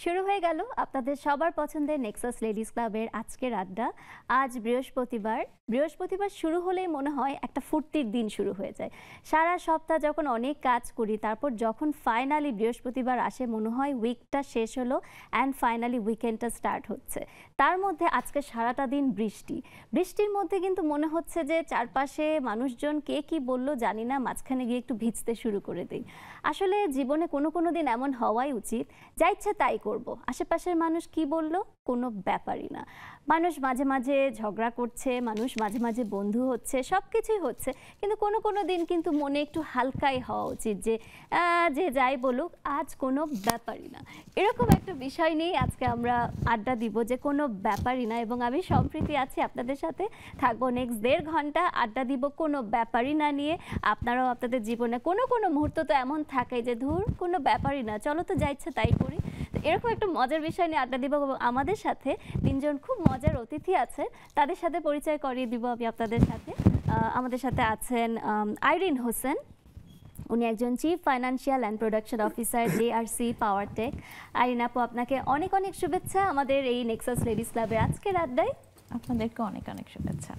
শুরু হয়ে গেল আপনাদের সবার পছন্দের নেক্সাস লেডিস ক্লাবের আজকের আড্ডা। আজ বৃহস্পতিবার শুরু হলেই মনে হয় একটা ফুর্তির দিন শুরু হয়ে যায়। সারা সপ্তাহ যখন অনেক কাজ করি, তারপর যখন ফাইনালি বৃহস্পতিবার আসে মনে হয় উইকটা শেষ হলো অ্যান্ড ফাইনালি উইকেন্ডটা স্টার্ট হচ্ছে। তার মধ্যে আজকে সারাটা দিন বৃষ্টির মধ্যে কিন্তু মনে হচ্ছে যে চারপাশে মানুষজন কে কি বললো জানি না, মাঝখানে গিয়ে একটু ভিজতে শুরু করে দিই। আসলে জীবনে কোনো দিন এমন হওয়াই উচিত, যা ইচ্ছা তাই করব, আশেপাশের মানুষ কি বলল কোনো ব্যাপারই না। মানুষ মাঝে মাঝে ঝগড়া করছে, মানুষ মাঝে মাঝে বন্ধু হচ্ছে, সব কিছুই হচ্ছে, কিন্তু কোনো দিন কিন্তু মনে একটু হালকাই হওয়া উচিত যে যে যাই বলুক আজ কোনো ব্যাপারই না। এরকম একটা বিষয় নিয়ে আজকে আমরা আড্ডা দিব যে কোনো ব্যাপারই না, এবং আমি সম্প্রীতি আছি আপনাদের সাথে, থাকবো নেক্সট 1.5 ঘন্টা আড্ডা দিব কোনো ব্যাপারই না নিয়ে। আপনারাও আপনাদের জীবনে কোনো মুহূর্ত তো এমন থাকে যে ধুর কোনো ব্যাপারই না, চলো তো যা ইচ্ছা তাই করি। এরকম একটা মজার বিষয় নিয়ে আড্ডা দিব, এবং আমাদের সাথে 3 জন খুব মজার অতিথি আছে, তাদের সাথে পরিচয় করিয়ে দিব আমি আপনাদের সাথে। আমাদের সাথে আছেন আইরিন হোসেন, উনি একজন chief financial and production officer JRC power tech. Irin আপু, আপনাকে অনেক শুভেচ্ছা আমাদের এই নেক্সাস লেডিস ক্লাবের আজকের আড্ডায়। আপনাদেরকে অনেক শুভেচ্ছা।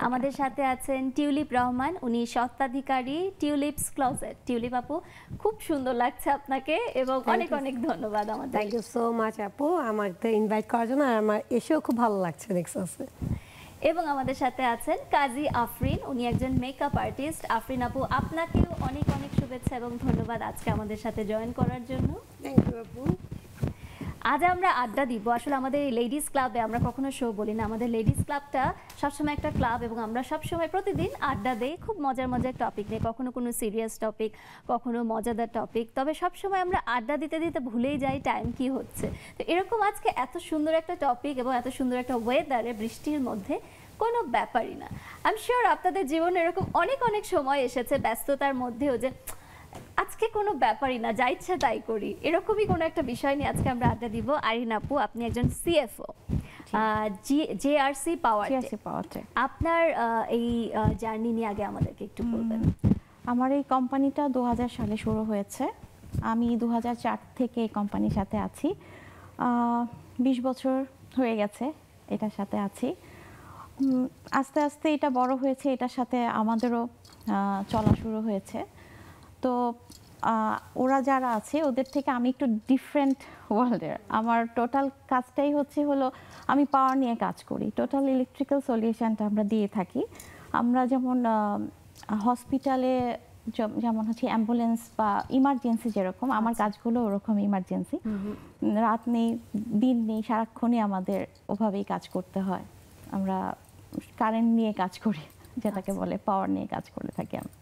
আমাদের সাথে আছেন টিউলিপ রহমান, উনি স্বত্বাধিকারী টিউলিপস ক্লোজেট। টিউলিপ আপু, খুব সুন্দর লাগছে আপনাকে, এবং অনেক ধন্যবাদ আমাদের। থ্যাংক ইউ সো মাচ আপু আমাকে ইনভাইট করার জন্য, আর আমার এসেও খুব ভালো লাগছে নেক্সাসে। এবং আমাদের সাথে আছেন কাজী আফরিন, উনি একজন মেকআপ আর্টিস্ট। আফরিন আপু, আপনাকেও অনেক শুভেচ্ছা এবং ধন্যবাদ আজকে আমাদের সাথে জয়েন করার জন্য। থ্যাংক ইউ আপু। আজ আমরা আড্ডা দিব, আসলে আমাদের এই লেডিস ক্লাবে আমরা কখনো শো বলি না, আমাদের লেডিস ক্লাবটা সবসময় একটা ক্লাব, এবং আমরা সবসময় প্রতিদিন আড্ডা দেই খুব মজার টপিক নিয়ে, কখনো কোনো সিরিয়াস টপিক, কখনো মজাদার টপিক, তবে সবসময় আমরা আড্ডা দিতে ভুলেই যাই টাইম কি হচ্ছে। তো এরকম আজকে এত সুন্দর একটা টপিক এবং এত সুন্দর একটা ওয়েদারে, বৃষ্টির মধ্যে কোনো ব্যাপারই না। আই এম শিওর আপনাদের জীবনে এরকম অনেক সময় এসেছে ব্যস্ততার মধ্যেও যে আজকে কোনো ব্যাপারই না, যা ইচ্ছা তাই করি, এরকমই কোনো একটা বিষয় নিয়ে আজকে আমরা আড্ডা দিব। আইরিন আপু, আপনি একজন CFO JRC পাওয়ার টেক। আপনার এই জার্নি নিয়ে আগে আমাদেরকে একটু বলবেন। আমার এই কোম্পানিটা 2000 সালে শুরু হয়েছে। আমি 2004 থেকে এই কোম্পানির সাথে আছি। 20 বছর হয়ে গেছে এটার সাথে আছি। আস্তে আস্তে এটা বড় হয়েছে, এটার সাথে আমাদেরও চলা শুরু হয়েছে। তো ওরা যারা আছে ওদের থেকে আমি একটু ডিফারেন্ট ওয়ার্ল্ডের। আমার টোটাল কাজটাই হলো আমি পাওয়ার নিয়ে কাজ করি, টোটাল ইলেকট্রিক্যাল সলিউশনটা আমরা দিয়ে থাকি। আমরা যেমন হসপিটালে যেমন অ্যাম্বুলেন্স বা ইমার্জেন্সি যেরকম, আমার কাজগুলো ওরকম ইমার্জেন্সি, রাত নেই দিন নেই, সারাক্ষণই আমাদের ওভাবেই কাজ করতে হয়। আমরা কারেন্ট নিয়ে কাজ করি, যেটাকে বলে পাওয়ার নিয়ে কাজ করে থাকি আমি।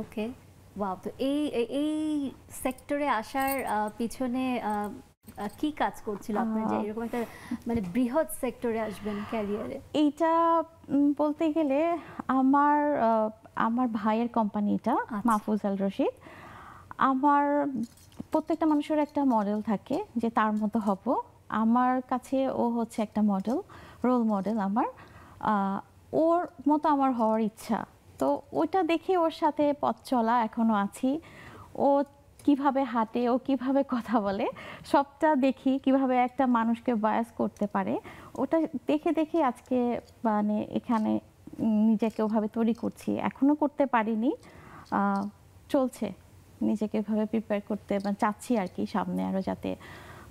ওকে, ওয়াও। তো এই সেক্টরে আসার পিছনে কি কাজ করছিল আপনার যে এরকম একটা মানে বৃহৎ সেক্টরে আসবেন ক্যারিয়ারে? এইটা বলতে গেলে আমার ভাইয়ের কোম্পানিটা, মাহফুজাল রশিদ। আমার প্রত্যেকটা মানুষের একটা মডেল থাকে যে তার মতো হব। আমার কাছে ও হচ্ছে একটা মডেল, রোল মডেল আমার। ওর মতো আমার হওয়ার ইচ্ছা, তো ওইটা দেখে ওর সাথে পথ চলা, এখনো আছি। ও কিভাবে হাঁটে, ও কিভাবে কথা বলে, সবটা দেখি, কিভাবে একটা মানুষকে বায়াস করতে পারে, ওটা দেখে আজকে মানে এখানে নিজেকে ওভাবে তৈরি করছি। এখনো করতে পারিনি, চলছে নিজেকে ওভাবে প্রিপেয়ার করতে, মানে চাচ্ছি আর কি সামনে আরো যাতে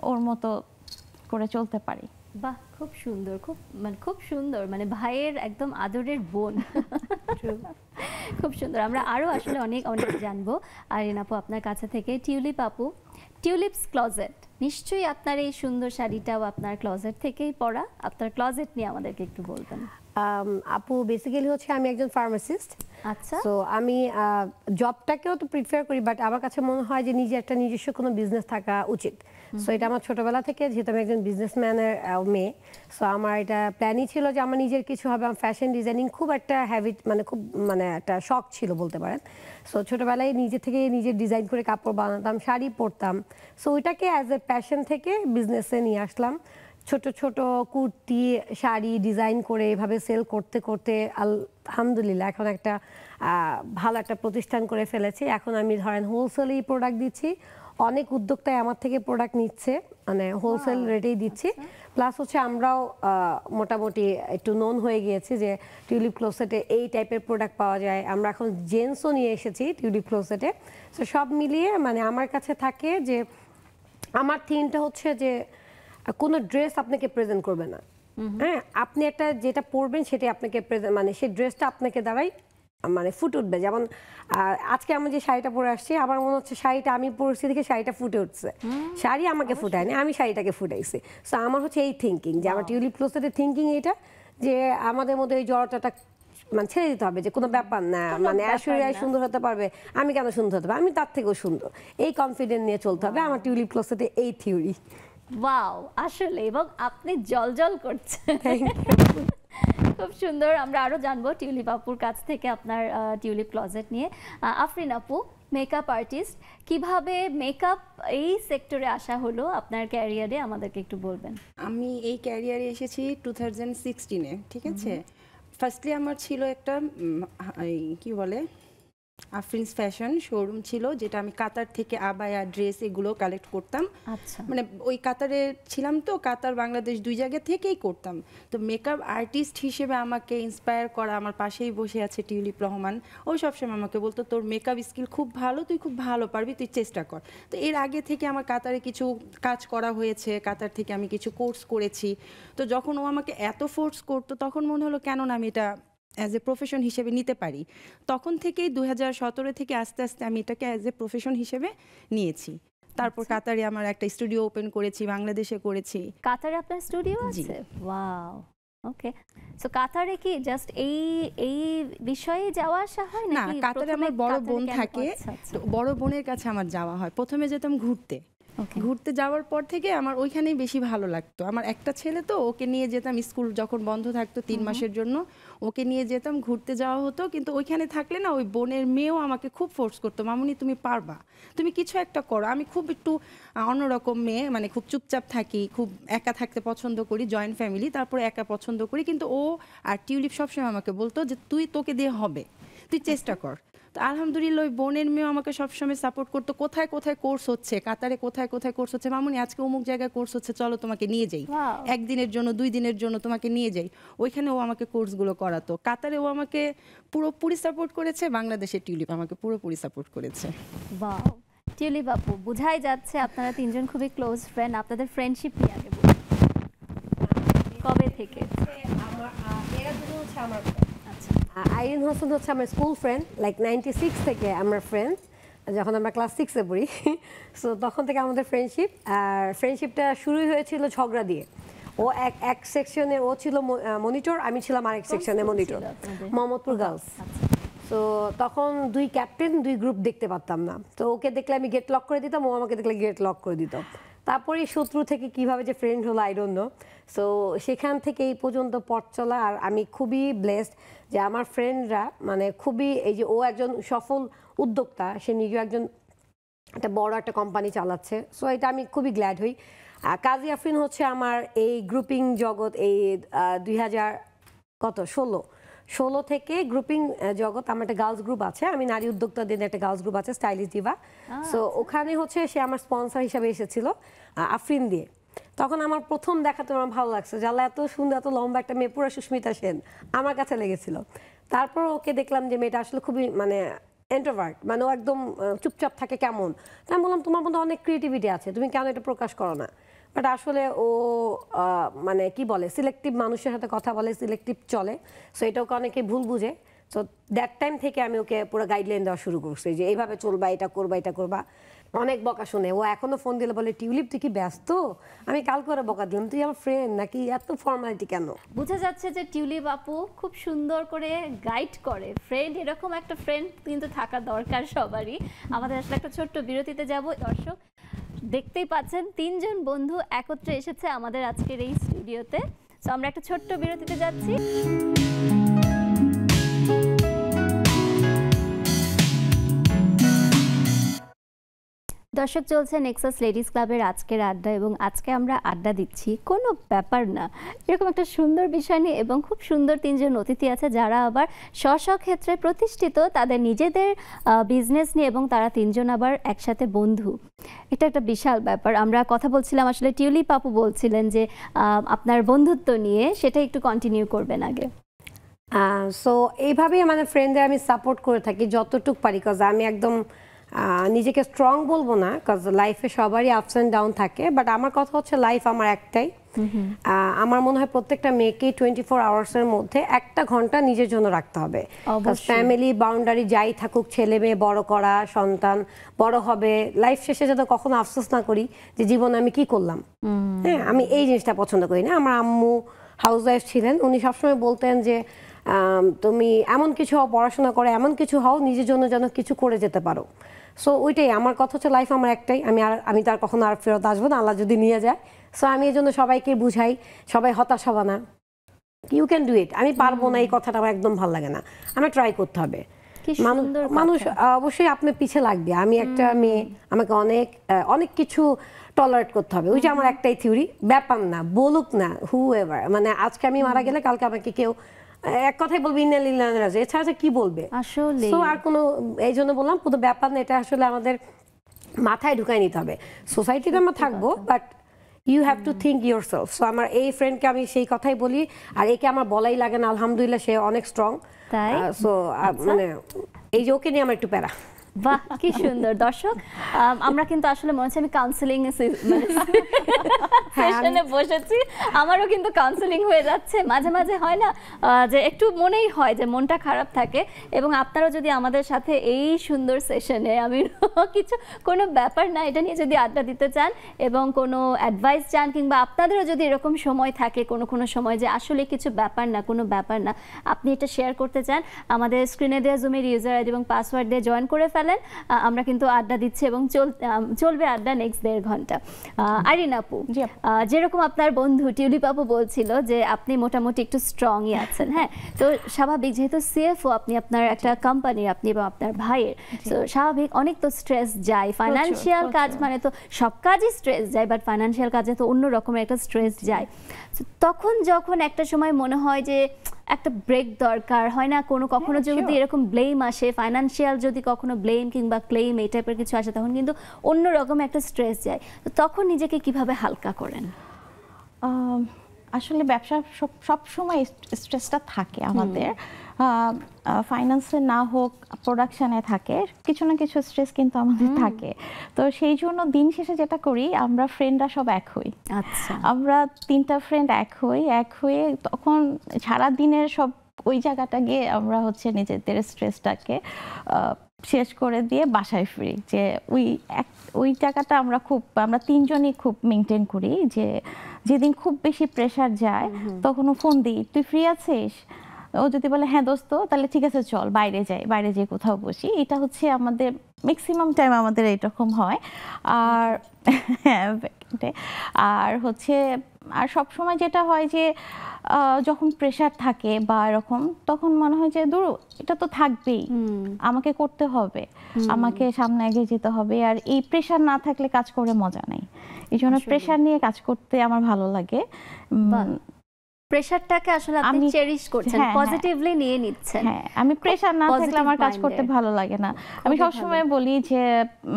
ওর মতো করে চলতে পারি। বাহ, খুব সুন্দর, মানে ভাইয়ের একদম আদরের বোন। খুব সুন্দর। আমরা আরো আসলে অনেক জানবো আইরিন আপু আপনার কাছে থেকে। টিউলিপ আপু, টিউলিপস ক্লোজেট, নিশ্চয়ই আপনার এই সুন্দর শাড়িটাও আপনার ক্লোজেট থেকেই পরা। আপনার ক্লোজেট নিয়ে আমাদেরকে একটু বলবেন। আপু বেসিক্যালি আমি একজন ফার্মাসিস্ট। আচ্ছা। সো আমি জবটাকেও তো প্রিফার করি, বাট আমার কাছে মনে হয় যে নিজস্ব কোনো বিজনেস থাকা উচিত। সো এটা আমার ছোটবেলা থেকে, যেহেতু আমি একজন বিজনেসম্যানের মেয়ে, সো আমার এটা প্ল্যানই ছিল যে আমার নিজের কিছু হবে। আমার ফ্যাশন ডিজাইনিং খুব একটা হ্যাবিট, খুব একটা শখ ছিল বলতে পারেন। সো ছোটবেলায় নিজের ডিজাইন করে কাপড় বানাতাম, শাড়ি পরতাম। সো ওইটাকে অ্যাজ এ প্যাশন থেকে বিজনেসে নিয়ে আসলাম। ছোট কুর্তি, শাড়ি ডিজাইন করে এভাবে সেল করতে আলহামদুলিল্লাহ এখন একটা ভালো একটা প্রতিষ্ঠান করে ফেলেছি। এখন আমি ধরেন হোলসেলেই প্রোডাক্ট দিচ্ছি, অনেক উদ্যোক্তাই আমার থেকে প্রোডাক্ট নিচ্ছে, মানে হোলসেল রেটেই দিচ্ছি। প্লাস হচ্ছে আমরাও মোটামুটি একটু নোন হয়ে গিয়েছি যে টিউলিপ ক্লোজেটে এই টাইপের প্রোডাক্ট পাওয়া যায়। আমরা এখন জেন্টসও নিয়ে এসেছি টিউলিপ ক্লোজেটে। সো সব মিলিয়ে মানে আমার কাছে থাকে যে আমার থিমটা হচ্ছে যে কোনো ড্রেস আপনাকে প্রেজেন্ট করবে না, হ্যাঁ আপনি একটা যেটা পরবেন সেটাই আপনাকে মানে সেই ড্রেসটা আপনাকে দ্বারাই মানে ফুটে উঠবে। যেমন আজকে আমি যে শাড়িটা পরে আসছি, আমার মনে হচ্ছে শাড়িটা আমি পরছি দেখে শাড়িটা ফুটে উঠছে, শাড়ি আমাকে ফুটায়নি, আমি শাড়িটাকে ফুটাইছি। সো আমার হচ্ছে এই থিঙ্কিং যে আমার টিউলিপ ক্লোজেটের থিঙ্কিং এটা যে আমাদের মধ্যে এই জড়তাটা মানে ছেড়ে দিতে হবে যে কোনো ব্যাপার না, মানে ঐশ্বরিয়াই সুন্দর হতে পারবে, আমি কেন সুন্দর হতে পারবো, আমি তার থেকেও সুন্দর, এই কনফিডেন্স নিয়ে চলতে হবে। আমার টিউলিপ ক্লোজেটে এই থিওরি। ওয়াও, আসলে এবং আপনি জলজল করছেন, খুব সুন্দর। আমরা আরো জানবো টিউলিপ আপুর কাছ থেকে আপনার টিউলিপ ক্লোজেট নিয়ে। আফরিন আপু, মেকআপ আর্টিস্ট, কিভাবে মেকআপ এই সেক্টরে আসা হলো আপনার ক্যারিয়ারে, আমাদেরকে একটু বলবেন। আমি এই ক্যারিয়ারে এসেছি 2016-এ, ঠিক আছে। ফার্স্টলি আমার ছিল একটা কি বলে আফরিনস ফ্যাশন শোরুম ছিল, যেটা আমি কাতার থেকে আবায়া, ড্রেস এগুলো কালেক্ট করতাম। আচ্ছা, মানে ওই কাতারে ছিলাম তো, কাতার বাংলাদেশ দুই জায়গা থেকেই করতাম। তো মেকআপ আর্টিস্ট হিসেবে আমাকে ইন্সপায়ার করা, আমার পাশেই বসে আছে টিউলিপ রহমান, ও সবসময় আমাকে বলতো তোর মেকআপ স্কিল খুব ভালো, তুই খুব ভালো পারবি, তুই চেষ্টা কর। তো এর আগে থেকে আমার কাতারে কিছু কাজ করা হয়েছে, কাতার থেকে আমি কিছু কোর্স করেছি। তো যখন ও আমাকে এত ফোর্স করতো তখন মনে হলো কেন না আমি এটা অ্যাজ এ প্রফেশন হিসেবে নিতে পারি। তখন থেকেই 2017 থেকে আস্তে আস্তে আমি এটাকে অ্যাজ এ প্রফেশন হিসেবে নিয়েছি। তারপর কাতারে আমার একটা স্টুডিও ওপেন করেছি, বাংলাদেশে করেছি। কাতারে আপনার স্টুডিও আছে? ওয়াও, ওকে। সো কাতারে কি জাস্ট এই বিষয়ে যাওয়া আসা হয় না, নাকি? কাতারে আমার বড় বোন থাকে, আচ্ছা, তো বড় বোনের কাছে আমার যাওয়া হয়। প্রথমে যেতাম ঘুরতে, ঘুরতে যাওয়ার পর থেকে আমার ওইখানেই বেশি ভালো লাগতো। আমার একটা ছেলে, তো ওকে নিয়ে যেতাম স্কুল যখন বন্ধ থাকতো 3 মাসের জন্য, ওকে নিয়ে যেতাম, ঘুরতে যাওয়া হতো। কিন্তু ওইখানে থাকলে না ওই বোনের মেয়েও আমাকে খুব ফোর্স করতো, মামুনি তুমি পারবা, তুমি কিছু একটা করো। আমি খুব একটু অন্যরকম মেয়ে, মানে খুব চুপচাপ থাকি, খুব একা থাকতে পছন্দ করি, জয়েন্ট ফ্যামিলি, তারপরে একা পছন্দ করি। কিন্তু ও আর টিউলিপ সবসময় আমাকে বলতো যে তোকে দিয়ে হবে, তুই চেষ্টা কর। তো আলহামদুলিল্লাহ ওই বোনের মেয়েও আমাকে সবসময় সাপোর্ট করতো। কোথায় কোথায় কোর্স হচ্ছে, কাতারে কোথায় কোথায় কোর্স হচ্ছে, মামুনি আজকে অমুক জায়গায় কোর্স হচ্ছে, চলো তোমাকে নিয়ে যাই, একদিনের জন্য 2 দিনের জন্য তোমাকে নিয়ে যাই। ওইখানে ও আমাকে কোর্সগুলো করাতো। কাতারে ও আমাকে পুরোপুরি সাপোর্ট করেছে, বাংলাদেশে টিউলিপ আমাকে পুরোপুরি সাপোর্ট করেছে। ওয়াও, টিউলিপ আপু, বোঝাই যাচ্ছে আপনারা তিনজন খুবই ক্লোজ ফ্রেন্ড। আপনাদের ফ্রেন্ডশিপ কি আগে বলুন, কবে থেকে? আইরিন হোসেন হচ্ছে আমার স্কুল ফ্রেন্ড, লাইক 96 থেকে আমরা ফ্রেন্ড, যখন আমরা ক্লাস 6-এ পড়ি। সো তখন থেকে আমাদের ফ্রেন্ডশিপ, আর ফ্রেন্ডশিপটা শুরুই হয়েছিল ঝগড়া দিয়ে। ও এক সেকশনে ও ছিল মনিটর, আমি ছিলাম আরেক সেকশনে মনিটর, মোহাম্মদপুর গার্লস। তো তখন 2 ক্যাপ্টেন 2 গ্রুপ দেখতে পারতাম না। তো ওকে দেখলে আমি গেট লক করে দিতাম, ও আমাকে দেখলে গেট লক করে দিত। তারপরে শত্রু থেকে কিভাবে যে ফ্রেন্ড হলো আই ডোন্ট নো। সো সেখান থেকে এই পর্যন্ত পথ চলা। আর আমি খুবই ব্লেসড যে আমার ফ্রেন্ডরা মানে খুবই, এই যে ও একজন সফল উদ্যোক্তা, সে নিজেও একজন একটা বড় একটা কোম্পানি চালাচ্ছে। সো এটা আমি খুবই গ্ল্যাড হই। কাজী আফরিন হচ্ছে আমার এই গ্রুপিং জগৎ, এই 2016 থেকে গ্রুপিং জগৎ। আমার একটা গার্লস গ্রুপ আছে, আমি নারী উদ্যোক্তাদের একটা গার্লস গ্রুপ আছে, স্টাইলিশ ডিভা। সো ওখানে হচ্ছে সে আমার স্পন্সর হিসাবে এসেছিল আফরিন দিয়ে। তখন আমার প্রথম দেখাতে আমার ভালো লাগছে, জানলা এত সুন্দর, এত লম্বা একটা মেয়ে, পুরো সুস্মিতা সেন আমার কাছে লেগেছিল। তারপর ওকে দেখলাম যে মেয়েটা আসলে খুবই মানে ইন্ট্রোভার্ট, মানে ও একদম চুপচাপ থাকে কেমন। তা আমি বললাম তোমার মধ্যে অনেক ক্রিয়েটিভিটি আছে, তুমি কেন এটা প্রকাশ করো না? বাট আসলে ও মানে কি বলে, সিলেক্টিভ মানুষের সাথে কথা বলে, সিলেক্টিভ চলে। সো এটা ওকে অনেকে ভুল বুঝে। সো দ্যাট টাইম থেকে আমি ওকে পুরো গাইডলাইন দেওয়া শুরু করছি যে এইভাবে চলবা, এটা করবা, এটা করবা। অনেক বকা শুনে, ও এখনো ফোন দিলে বলে টিউলিপ তুই কি ব্যস্ত? আমি কাল করে বকা দিলাম, তুই আমার ফ্রেন্ড নাকি, এত ফর্মালিটি কেন? বোঝা যাচ্ছে যে টিউলিপ আপু খুব সুন্দর করে গাইড করে। ফ্রেন্ড, এরকম একটা ফ্রেন্ড কিন্তু থাকা দরকার সবারই। আমাদের আসলে একটা ছোট্ট বিরতিতে যাব। দর্শক দেখতেই পাচ্ছেন 3 জন বন্ধু একত্রে এসেছে আমাদের আজকের এই স্টুডিওতে। সো আমরা একটা ছোট্ট বিরতিতে যাচ্ছি। দর্শক, চলছে নেক্সাস লেডিস ক্লাবের আজকের আড্ডা এবং আজকে আমরা আড্ডা দিচ্ছি কোনো ব্যাপার না এরকম একটা সুন্দর বিষয় নিয়ে এবং খুব সুন্দর তিনজন অতিথি আছে যারা আবার স্ব ক্ষেত্রে প্রতিষ্ঠিত, তাদের নিজেদের বিজনেস নিয়ে এবং তারা তিনজন আবার একসাথে বন্ধু। এটা একটা বিশাল ব্যাপার। আমরা কথা বলছিলাম, আসলে টিউলিপ আপু বলছিলেন যে আপনার বন্ধুত্ব নিয়ে, সেটা একটু কন্টিনিউ করবেন আগে। সো এইভাবেই আমাদের ফ্রেন্ডদের আমি সাপোর্ট করে থাকি যতটুকু পারি, কজ আমি একদম নিজেকে স্ট্রং বলবো না, কজ লাইফে সবারই আপস অ্যান্ড ডাউন থাকে, বাট আমার কথা হচ্ছে লাইফ আমার একটাই। আমার মনে হয় প্রত্যেকটা মেয়েকেই 24 আওয়ার্সের মধ্যে একটা ঘন্টা নিজের জন্য রাখতে হবে। ফ্যামিলি বাউন্ডারি যাই থাকুক, ছেলে মেয়ে বড় করা, সন্তান বড় হবে, লাইফ শেষে যাতে কখনো আফসোস না করি যে জীবনে আমি কি করলাম। হ্যাঁ, আমি এই জিনিসটা পছন্দ করি না। আমার আম্মু হাউস ওয়াইফ ছিলেন, উনি সবসময় বলতেন যে তুমি এমন কিছু হও, পড়াশোনা করে এমন কিছু হও নিজের জন্য যেন কিছু করে যেতে পারো। সো ওইটাই আমার কথা হচ্ছে, লাইফ আমার একটাই, আমি তার কখনো আর ফেরত আসবো না, আল্লাহ যদি নিয়ে যায়। সো আমি এই জন্য সবাইকে বুঝাই, সবাই হতাশ হবা না, ইউ ক্যান ডু ইট। আমি পারবো না এই কথাটা আমার একদম ভালো লাগে না, আমি ট্রাই করতে হবে। মানুষ অবশ্যই আপনার পিছে লাগবে। আমি একটা মেয়ে, আমাকে অনেক কিছু টলারেট করতে হবে, ওইটা আমার একটাই থিওরি। ব্যাপার না, বলুক না হু এভার, মানে আজকে আমি মারা গেলে কালকে আমাকে কেউ এক কথাই বলবে ইন্না লিল্লাহি ওয়া ইন্না ইলাইহি রাজিউন, এছাড়া কি বলবে আসলে। সো আর কোনো, এই জন্য বললাম কোনো ব্যাপার না, এটা আসলে আমাদের মাথায় ঢুকাই নিতে হবে। সোসাইটিতে আমরা থাকবো, but you have to think yourself. So আমার এই ফ্রেন্ডকে আমি সেই কথাই বলি, আর একে আমার বলাই লাগে না, আলহামদুলিল্লাহ সে অনেক স্ট্রং। সো মানে এই যে ওকে নিয়ে আমার একটু প্যারা। বাহ, কি সুন্দর। দর্শক, আমরা কিন্তু আসলে মনে হচ্ছে আমি কাউন্সেলিং সেশনে বসেছি, আমারও কিন্তু কাউন্সেলিং হয়ে যাচ্ছে। মাঝে মাঝে হয় না যে একটু মনেই হয় যে মনটা খারাপ থাকে, এবং আপনারা যদি আমাদের সাথে এই সুন্দর সেশনে, আমি কিছু কোনো ব্যাপার না এটা নিয়ে যদি আড্ডা দিতে চান এবং কোনো অ্যাডভাইস চান, কিংবা আপনাদেরও যদি এরকম সময় থাকে কোনো সময় যে আসলে কিছু ব্যাপার না, কোনো ব্যাপার না, আপনি এটা শেয়ার করতে চান, আমাদের স্ক্রিনে দেওয়া জুমের ইউজার আইডি এবং পাসওয়ার্ড দিয়ে জয়েন করে ফেলেন। আমরা কিন্তু আড্ডা দিচ্ছি এবং চলবে আড্ডা নেক্সট 1.5 ঘন্টা। আইরিন আপু, যেরকম আপনার বন্ধু টিউলিপ আপু বলছিল যে আপনি মোটামুটি একটু স্ট্রংই আছেন, হ্যাঁ, তো স্বাভাবিক, যেহেতু সিএফও আপনি, আপনার একটা কোম্পানি আপনি এবং আপনার ভাইয়ের, তো স্বাভাবিক অনেক তো স্ট্রেস যায়। ফাইন্যান্সিয়াল কাজ মানে তো সব কাজই স্ট্রেস যায়, বাট ফাইন্যান্সিয়াল কাজে তো অন্য রকমের একটা স্ট্রেস যায়। তখন যখন একটা সময় মনে হয় যে একটা ব্রেক দরকার, হয় না, কখনো যদি এরকম ব্লেম আসে, ফাইন্যান্সিয়াল যদি কখনো ব্লেম কিংবা ক্লেম এই টাইপের কিছু আসে, তখন কিন্তু অন্য রকম একটা স্ট্রেস যায়। তো তখন নিজেকে কিভাবে হালকা করেন? আসলে ব্যবসা সব সময় স্ট্রেসটা থাকে আমাদের, ফাইন্যান্সে না হোক প্রোডাকশানে থাকে, কিছু না কিছু স্ট্রেস কিন্তু আমাদের থাকে। তো সেই জন্য দিন শেষে যেটা করি, আমরা ফ্রেন্ডরা সব এক হই। আচ্ছা, আমরা 3টা ফ্রেন্ড এক হয়ে তখন সারা দিনের সব ওই জায়গাটা গিয়ে আমরা হচ্ছে নিজেদের স্ট্রেসটাকে শেষ করে দিয়ে বাসায় ফিরি। যে ওই জায়গাটা আমরা 3জনই খুব মেনটেন করি, যে যেদিন খুব বেশি প্রেশার যায় তখন ফোন দিই, তুই ফ্রি আছিস? ও যদি বলে হ্যাঁ দোস্ত, তাহলে ঠিক আছে চল বাইরে যাই কোথাও বসি। এটা হচ্ছে আমাদের ম্যাক্সিমাম টাইম আমাদের এরকম হয়। আর হচ্ছে আর সব সময় যেটা হয় যে যখন প্রেশার থাকে বা এরকম, তখন মনে হয় যে দূর, এটা তো থাকবেই, আমাকে করতে হবে, আমাকে সামনে এগিয়ে যেতে হবে। আর এই প্রেশার না থাকলে কাজ করে মজা নেই, এই জন্য প্রেশার নিয়ে কাজ করতে আমার ভালো লাগে। প্রেশারটাকে আসলে আপনি চেরিশ করছেন, পজিটিভলি নিয়ে নিচ্ছেন। হ্যাঁ, আমি প্রেশার না থাকলে আমার কাজ করতে ভালো লাগে না। আমি সবসময় বলি যে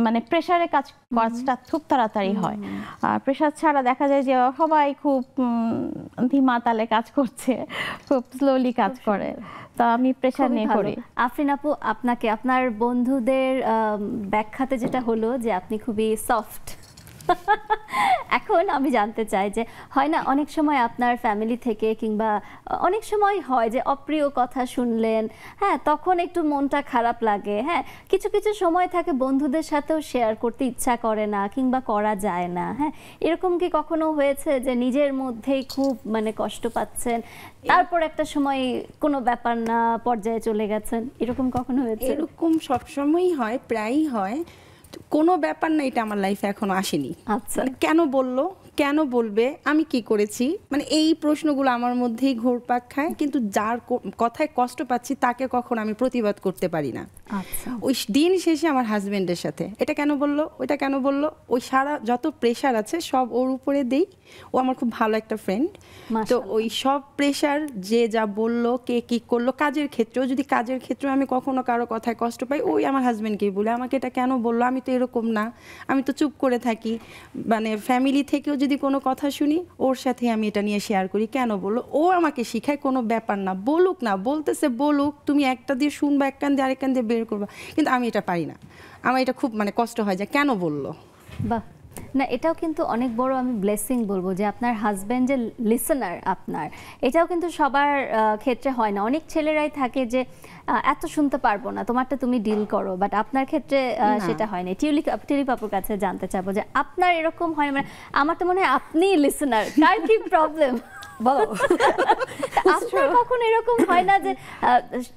মানে প্রেশারে কাজটা খুব তাড়াতাড়ি হয়, আর প্রেশার ছাড়া দেখা যায় যে সবাই খুব ধীমা তালে কাজ করছে, খুব স্লোলি কাজ করে। তো আমি প্রেশার নিয়ে করি। আফরিন আপু, আপনাকে আপনার বন্ধুদের ব্যাখ্যাতে যেটা হলো যে আপনি খুবই সফট, এখন আমি জানতে চাই যে হয় না অনেক সময় আপনার ফ্যামিলি থেকে কিংবা অনেক সময় হয় যে অপ্রিয় কথা শুনলেন, হ্যাঁ, তখন একটু মনটা খারাপ লাগে, হ্যাঁ, কিছু কিছু সময় থাকে বন্ধুদের সাথেও শেয়ার করতে ইচ্ছা করে না কিংবা করা যায় না, হ্যাঁ, এরকম কি কখনো হয়েছে যে নিজের মধ্যেই খুব মানে কষ্ট পাচ্ছেন, তারপর একটা সময় কোনো ব্যাপার না পর্যায়ে চলে গেছেন, এরকম কখনো হয়েছে? এরকম সবসময়ই হয়, প্রায়ই হয়। কোনো ব্যাপার না, এটা আমার লাইফে এখনো আসেনি। আচ্ছা, কেন বললো, কেন বলবে, আমি কি করেছি, মানে এই প্রশ্নগুলো আমার মধ্যেই ঘুরপাক খায়, কিন্তু যার কথায় কষ্ট পাচ্ছি তাকে কখনো আমি প্রতিবাদ করতে পারি না। আচ্ছা, ওই দিন শেষে আমার হাজবেন্ডের সাথে এটা কেন বললো, ওইটা কেন বললো, ওই সারা যত প্রেশার আছে সব ওর উপরে দেই। ও আমার খুব ভালো একটা ফ্রেন্ড, তো মাশাআল্লাহ। ওই সব প্রেশার যে যা বললো, কে কি করলো, কাজের ক্ষেত্রেও যদি কাজের ক্ষেত্রে আমি কখনো কারো কথায় কষ্ট পাই, ওই আমার হাজবেন্ডকেই বলে আমাকে এটা কেন বললো, আমি তো এরকম না, আমি তো চুপ করে থাকি। মানে ফ্যামিলি থেকেও যদি কোনো কথা শুনি, ওর সাথে আমি এটা নিয়ে শেয়ার করি, কেন বললো, ও আমাকে শিখায় কোনো ব্যাপার না, বলুক না, বলতেছে বলুক, তুমি একটা দিয়ে শুনবা, এক কান দিয়ে আরেক কান দিয়ে বের করবা, কিন্তু আমি এটা পারি না। আমার এটা খুব মানে কষ্ট হয় যে কেন বললো। বাহ, না এটাও কিন্তু অনেক বড় আমি ব্লেসিং বলবো যে আপনার হাজবেন্ড যে লিসেনার আপনার, এটাও কিন্তু সবার ক্ষেত্রে হয় না। অনেক ছেলেরাই থাকে যে এত শুনতে পারবো না, তোমারটা তুমি ডিল করো, বাট আপনার ক্ষেত্রে সেটা হয় না। টিউলিপ আপুর কাছে জানতে চাবো যে আপনার এরকম হয়, মানে আমার তো মনে হয় আপনি লিসেনার, কার কি প্রবলেম বলো। আপনার কখন এরকম হয় না যে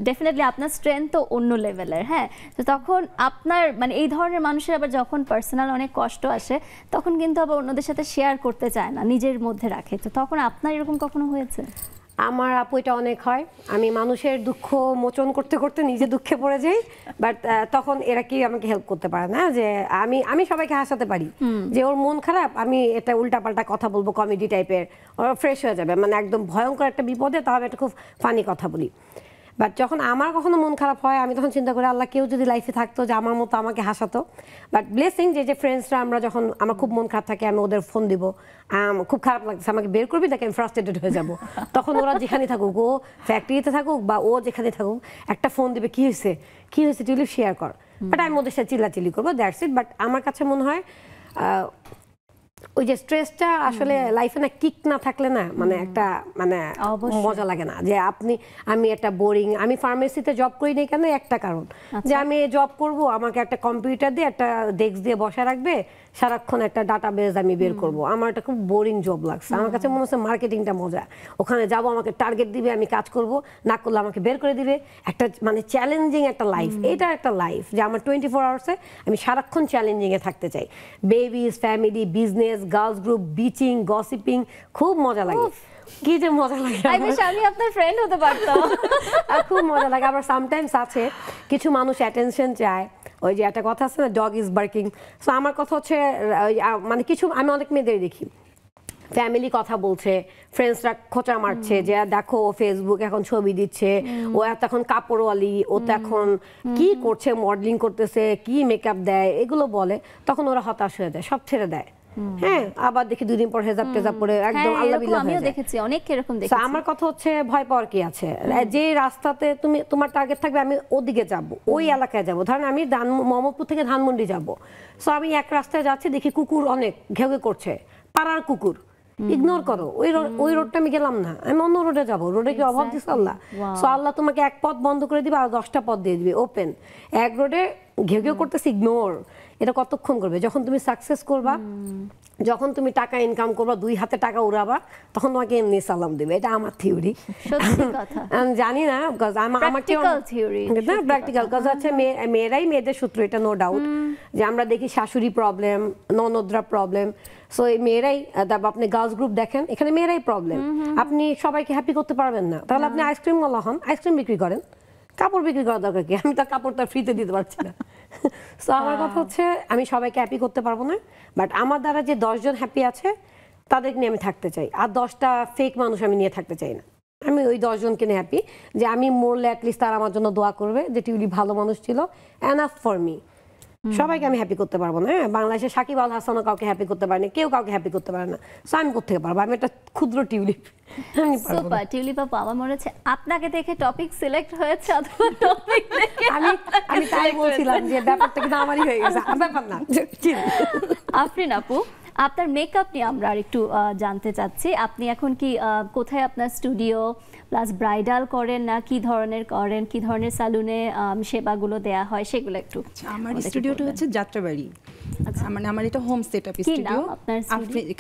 ডেফিনেটলি আপনার স্ট্রেংথ তো অন্য লেভেলের, হ্যাঁ, তো তখন আপনার মানে এই ধরনের মানুষের আবার যখন পার্সোনাল অনেক কষ্ট আসে তখন কিন্তু আবার অন্যদের সাথে শেয়ার করতে চায় না, নিজের মধ্যে রাখে, তো তখন আপনার এরকম কখনো হয়েছে? আমার আপু এটা অনেক হয়, আমি মানুষের দুঃখ মোচন করতে করতে নিজে দুঃখে পড়ে যাই, বাট তখন এরা কি আমাকে হেল্প করতে পারে না, যে আমি সবাইকে হাসাতে পারি, যে ওর মন খারাপ, আমি এটা উল্টাপাল্টা কথা বলবো কমেডি টাইপের, ওরা ফ্রেশ হয়ে যাবে, মানে একদম ভয়ঙ্কর একটা বিপদে তাহলে একটা খুব ফানি কথা বলি। বাট যখন আমার কখনো মন খারাপ হয়, আমি তখন চিন্তা করি আল্লাহ কেউ যদি লাইফে থাকতো যে আমার মতো আমাকে হাসাতো। বাট ব্লেসিং যে ফ্রেন্ডসরা, আমরা যখন আমার খুব মন খারাপ থাকে আমি ওদের ফোন দিব, খুব খারাপ লাগছে আমাকে বের করবি, তাকে আমি ফ্রাস্ট্রেটেড হয়ে যাব, তখন ওরা যেখানে থাকুক, ও ফ্যাক্টরিতে থাকুক বা ও যেখানে থাকুক, একটা ফোন দিবে, কি হয়েছে টিউলিপ শেয়ার কর, বাট আমি ওদের সাথে চিল্লাচিল্লি করবো, দ্যাটস ইট। বাট আমার কাছে মনে হয় ওই যে স্ট্রেসটা আসলে লাইফে না কিক না থাকলে না, মানে একটা মানে মজা লাগে না। যে আমি একটা বোরিং, আমি ফার্মেসিতে জব করি নাই কেন, একটা কারণ যে আমি জব করব, আমাকে একটা কম্পিউটার দিয়ে একটা ডেস্ক দিয়ে বসা রাখবে, সারাক্ষণ একটা ডাটাবেস আমি বের করব, আমার একটা খুব বোরিং জব লাগছে। আমার কাছে মনে হচ্ছে মার্কেটিংটা মজা, ওখানে যাব, আমাকে টার্গেট দিবে, আমি কাজ করব, না করলে আমাকে বের করে দিবে, একটা মানে চ্যালেঞ্জিং একটা লাইফ। এটা একটা লাইফ যে আমার 24 আওয়ার্সে আমি সারাক্ষণ চ্যালেঞ্জিং এ থাকতে চাই, babies, family, business, girls group, bitching, gossiping, খুব মজা লাগে, কি যে মজা লাগে, আমি আপনার ফ্রেন্ড হতে পারতাম। খুব মজা লাগে। আবার সামটাইমস আছে কিছু মানুষ অ্যাটেনশন চায়, ওই যে একটা কথা আছে না, ডগ ইজ বার্কিং। সো আমার কথা হচ্ছে মানে কিছু আমি অনেক মেয়েদের দেখি ফ্যামিলি কথা বলছে, ফ্রেন্ডসরা খোঁচা মারছে যে দেখো ও ফেসবুক এখন ছবি দিচ্ছে, ও এত এখন কাপড়ওয়ালি, ও তো এখন কি করছে, মডেলিং করতেছে, কি মেকআপ দেয়, এগুলো বলে, তখন ওরা হতাশ হয়ে যায়, সব ছেড়ে দেয়। হ্যাঁ, আবার দেখি 2 দিন পর হেজাব টেজাব পরে একদম আল্লাহ বিল্লাহ হয়ে যায়। আমিও দেখেছি, অনেক এরকম দেখেছি। আমার কথা হচ্ছে ভয় পাওয়ার কি আছে, যে রাস্তাতে তোমার টার্গেট থাকবে, আমি ওদিকে যাব, ওই এলাকায় যাব, ধরেন আমি মোহাম্মদপুর থেকে ধানমন্ডি যাব, সো আমি এক রাস্তায় যাচ্ছি, দেখি কুকুর অনেক ঘেউ ঘেউ করছে, পাড়ার কুকুর, ইগনোর করো, ওই রোডটা আমি গেলাম না, আমি অন্য রোডে যাবো, রোডে কি অভাব দিচ্ছে আল্লাহ? সো আল্লাহ তোমাকে এক পথ বন্ধ করে দিবে আর 10টা পথ দিয়ে দিবে ওপেন। এক রোডে ঘেউ ঘেউ করতেছে, ইগনোর, এটা কতক্ষণ করবে? যখন তুমি সাকসেস করবা, যখন তুমি টাকা ইনকাম করবা, 2 হাতে টাকা উড়াবা, তখন তোমাকে এমনি সালাম দিবে। এটা আমার থিওরি, সত্যি কথা, আমি জানি না, প্র্যাকটিক্যাল থিওরি না, প্র্যাকটিক্যাল কাজ হচ্ছে মেয়েরাই মেয়েদের সূত্র, এটা নো ডাউট, যে আমরা দেখি শাশুড়ি প্রবলেম, ননদরা প্রবলেম, সো এই মেয়েরাই, আপনি গার্লস গ্রুপ দেখেন, এখানে মেয়েরাই প্রবলেম। আপনি সবাইকে হ্যাপি করতে পারবেন না, তাহলে আপনি আইসক্রিম ওয়ালা হন, আইসক্রিম বিক্রি করেন, কাপড় বিক্রি করার দরকার কি? আমি তার কাপড়টা ফ্রিতে দিতে পারছি না। সো আমার কথা হচ্ছে আমি সবাইকে হ্যাপি করতে পারবো না, বাট আমার দ্বারা যে 10 জন হ্যাপি আছে তাদেরকে নিয়ে আমি থাকতে চাই, আর 10টা ফেক মানুষ আমি নিয়ে থাকতে চাই না। আমি ওই 10 জনকে নিয়ে হ্যাপি, যে আমি মরলে অ্যাটলিস্ট তারা আমার জন্য দোয়া করবে যে টিউলি ভালো মানুষ ছিল, এনাফ ফর মি। সবাইকে আমি হ্যাপি করতে পারবো না, হ্যাঁ, বাংলাদেশে সাকিব আল হাসানও কাউকে হ্যাপি করতে পারে না, কেউ কাউকে হ্যাপি করতে পারে না, সো আমি কোত্থেকে পারবো? আমি একটা ক্ষুদ্র টিউলিপ। সুপার টিউলিপ আপু, আমার মনে হচ্ছে আপনাকে দেখে টপিক সিলেক্ট হয়েছে, অথবা টপিক দেখে আমি তাই বলছিলাম যে ব্যাপারটা কিন্তু আমারই হয়ে গেছে, ব্যাপার না। আফরিন আপু, আপনার মেকআপ নিয়ে আমরা আরেকটু জানতে চাচ্ছি। আপনি এখন কি কোথায় আপনার স্টুডিও প্লাস ব্রাইডাল করেন, না কি ধরনের করেন, কি ধরনের সালুনে সেবাগুলো দেয়া হয়, সেগুলো একটু? আমার স্টুডিওটা হচ্ছে যাত্রাবাড়ি, মানে আমার এটা হোম সেটআপ স্টুডিও, আপনার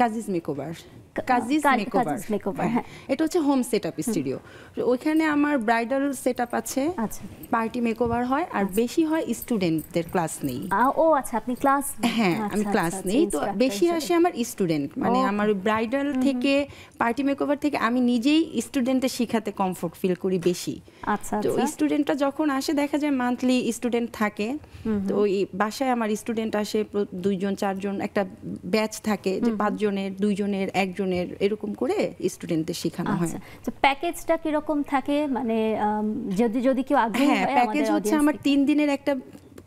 কাজিজ মেকওভার। কাজিজ মেকওভার। কাজিজ মেকওভার, হ্যাঁ। এটা হচ্ছে হোম সেটআপ স্টুডিও। ওইখানে আমার ব্রাইডাল সেটআপ আছে, আচ্ছা। পার্টি মেকওভার হয়, আর বেশি হয় স্টুডেন্টদের ক্লাস নেই। ও আচ্ছা, আপনি ক্লাস? হ্যাঁ, আমি ক্লাস নেই, তো বেশি আসে আমার স্টুডেন্ট, মানে আমার ব্রাইডাল থেকে পার্টি মেকওভার থেকে আমি নিজেই স্টুডেন্টদের শেখাতে কমফোর্ট ফিল করি বেশি। আচ্ছা, তো স্টুডেন্টরা যখন আসে দেখা যায় মান্থলি স্টুডেন্ট থাকে, তো ওই বাসায় আমার স্টুডেন্ট আসে 2 জন 4 জন, একটা ব্যাচ থাকে যে 5 জনের, 2 জনের, 1 জনের, এরকম করে স্টুডেন্টদের শেখানো হয়। আচ্ছা, তো প্যাকেজটা কি রকম থাকে, মানে যদি কেউ আগ্রহী হ্যাঁ, হয়? প্যাকেজ হচ্ছে আমার 3 দিনের একটা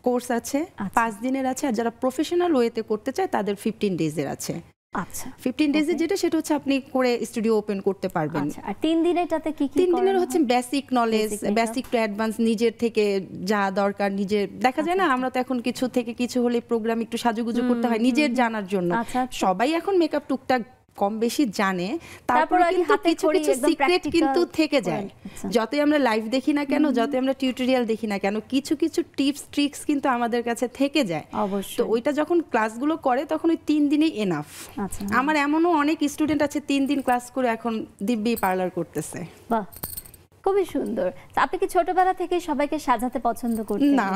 কোর্স আছে, 5 দিনের আছে, আর যারা প্রফেশনাল ওয়েতে করতে চায় তাদের 15 ডেজের আছে। আচ্ছা, 15 ডেজের যেটা, সেটা হচ্ছে আপনি করে স্টুডিও ওপেন করতে পারবেন। আচ্ছা, আর 3 দিনেরটাতে কি কি? 3 দিনের হচ্ছে basic knowledge, basic to advance, নিজের থেকে যা দরকার, নিজের দেখা যায় না, আমরা তো এখন কিছু থেকে কিছু হলে প্রোগ্রাম একটু সাজুগুজু করতে হয় নিজের জানার জন্য। সবাই এখন মেকআপ টুকটাক কম বেশি জানে, তারপরে কিন্তু কিছু কিছু সিক্রেট কিন্তু থেকে যায়। যতই আমরা লাইভ দেখি না কেন, যতই আমরা টিউটোরিয়াল দেখি না কেন, কিছু কিছু টিপস ট্রিক্স কিন্তু আমাদের কাছে থেকে যায়। তো ওইটা যখন ক্লাসগুলো করে তখন ওই 3 দিনেই এনাফ। আমার এমনও অনেক স্টুডেন্ট আছে 3 দিন ক্লাস করে এখন দিব্যি পার্লার করতেছে। বাহ, খুবই সুন্দর। আপনি কি ছোটবেলা থেকে সবাইকে সাজাতে পছন্দ করতেন? না,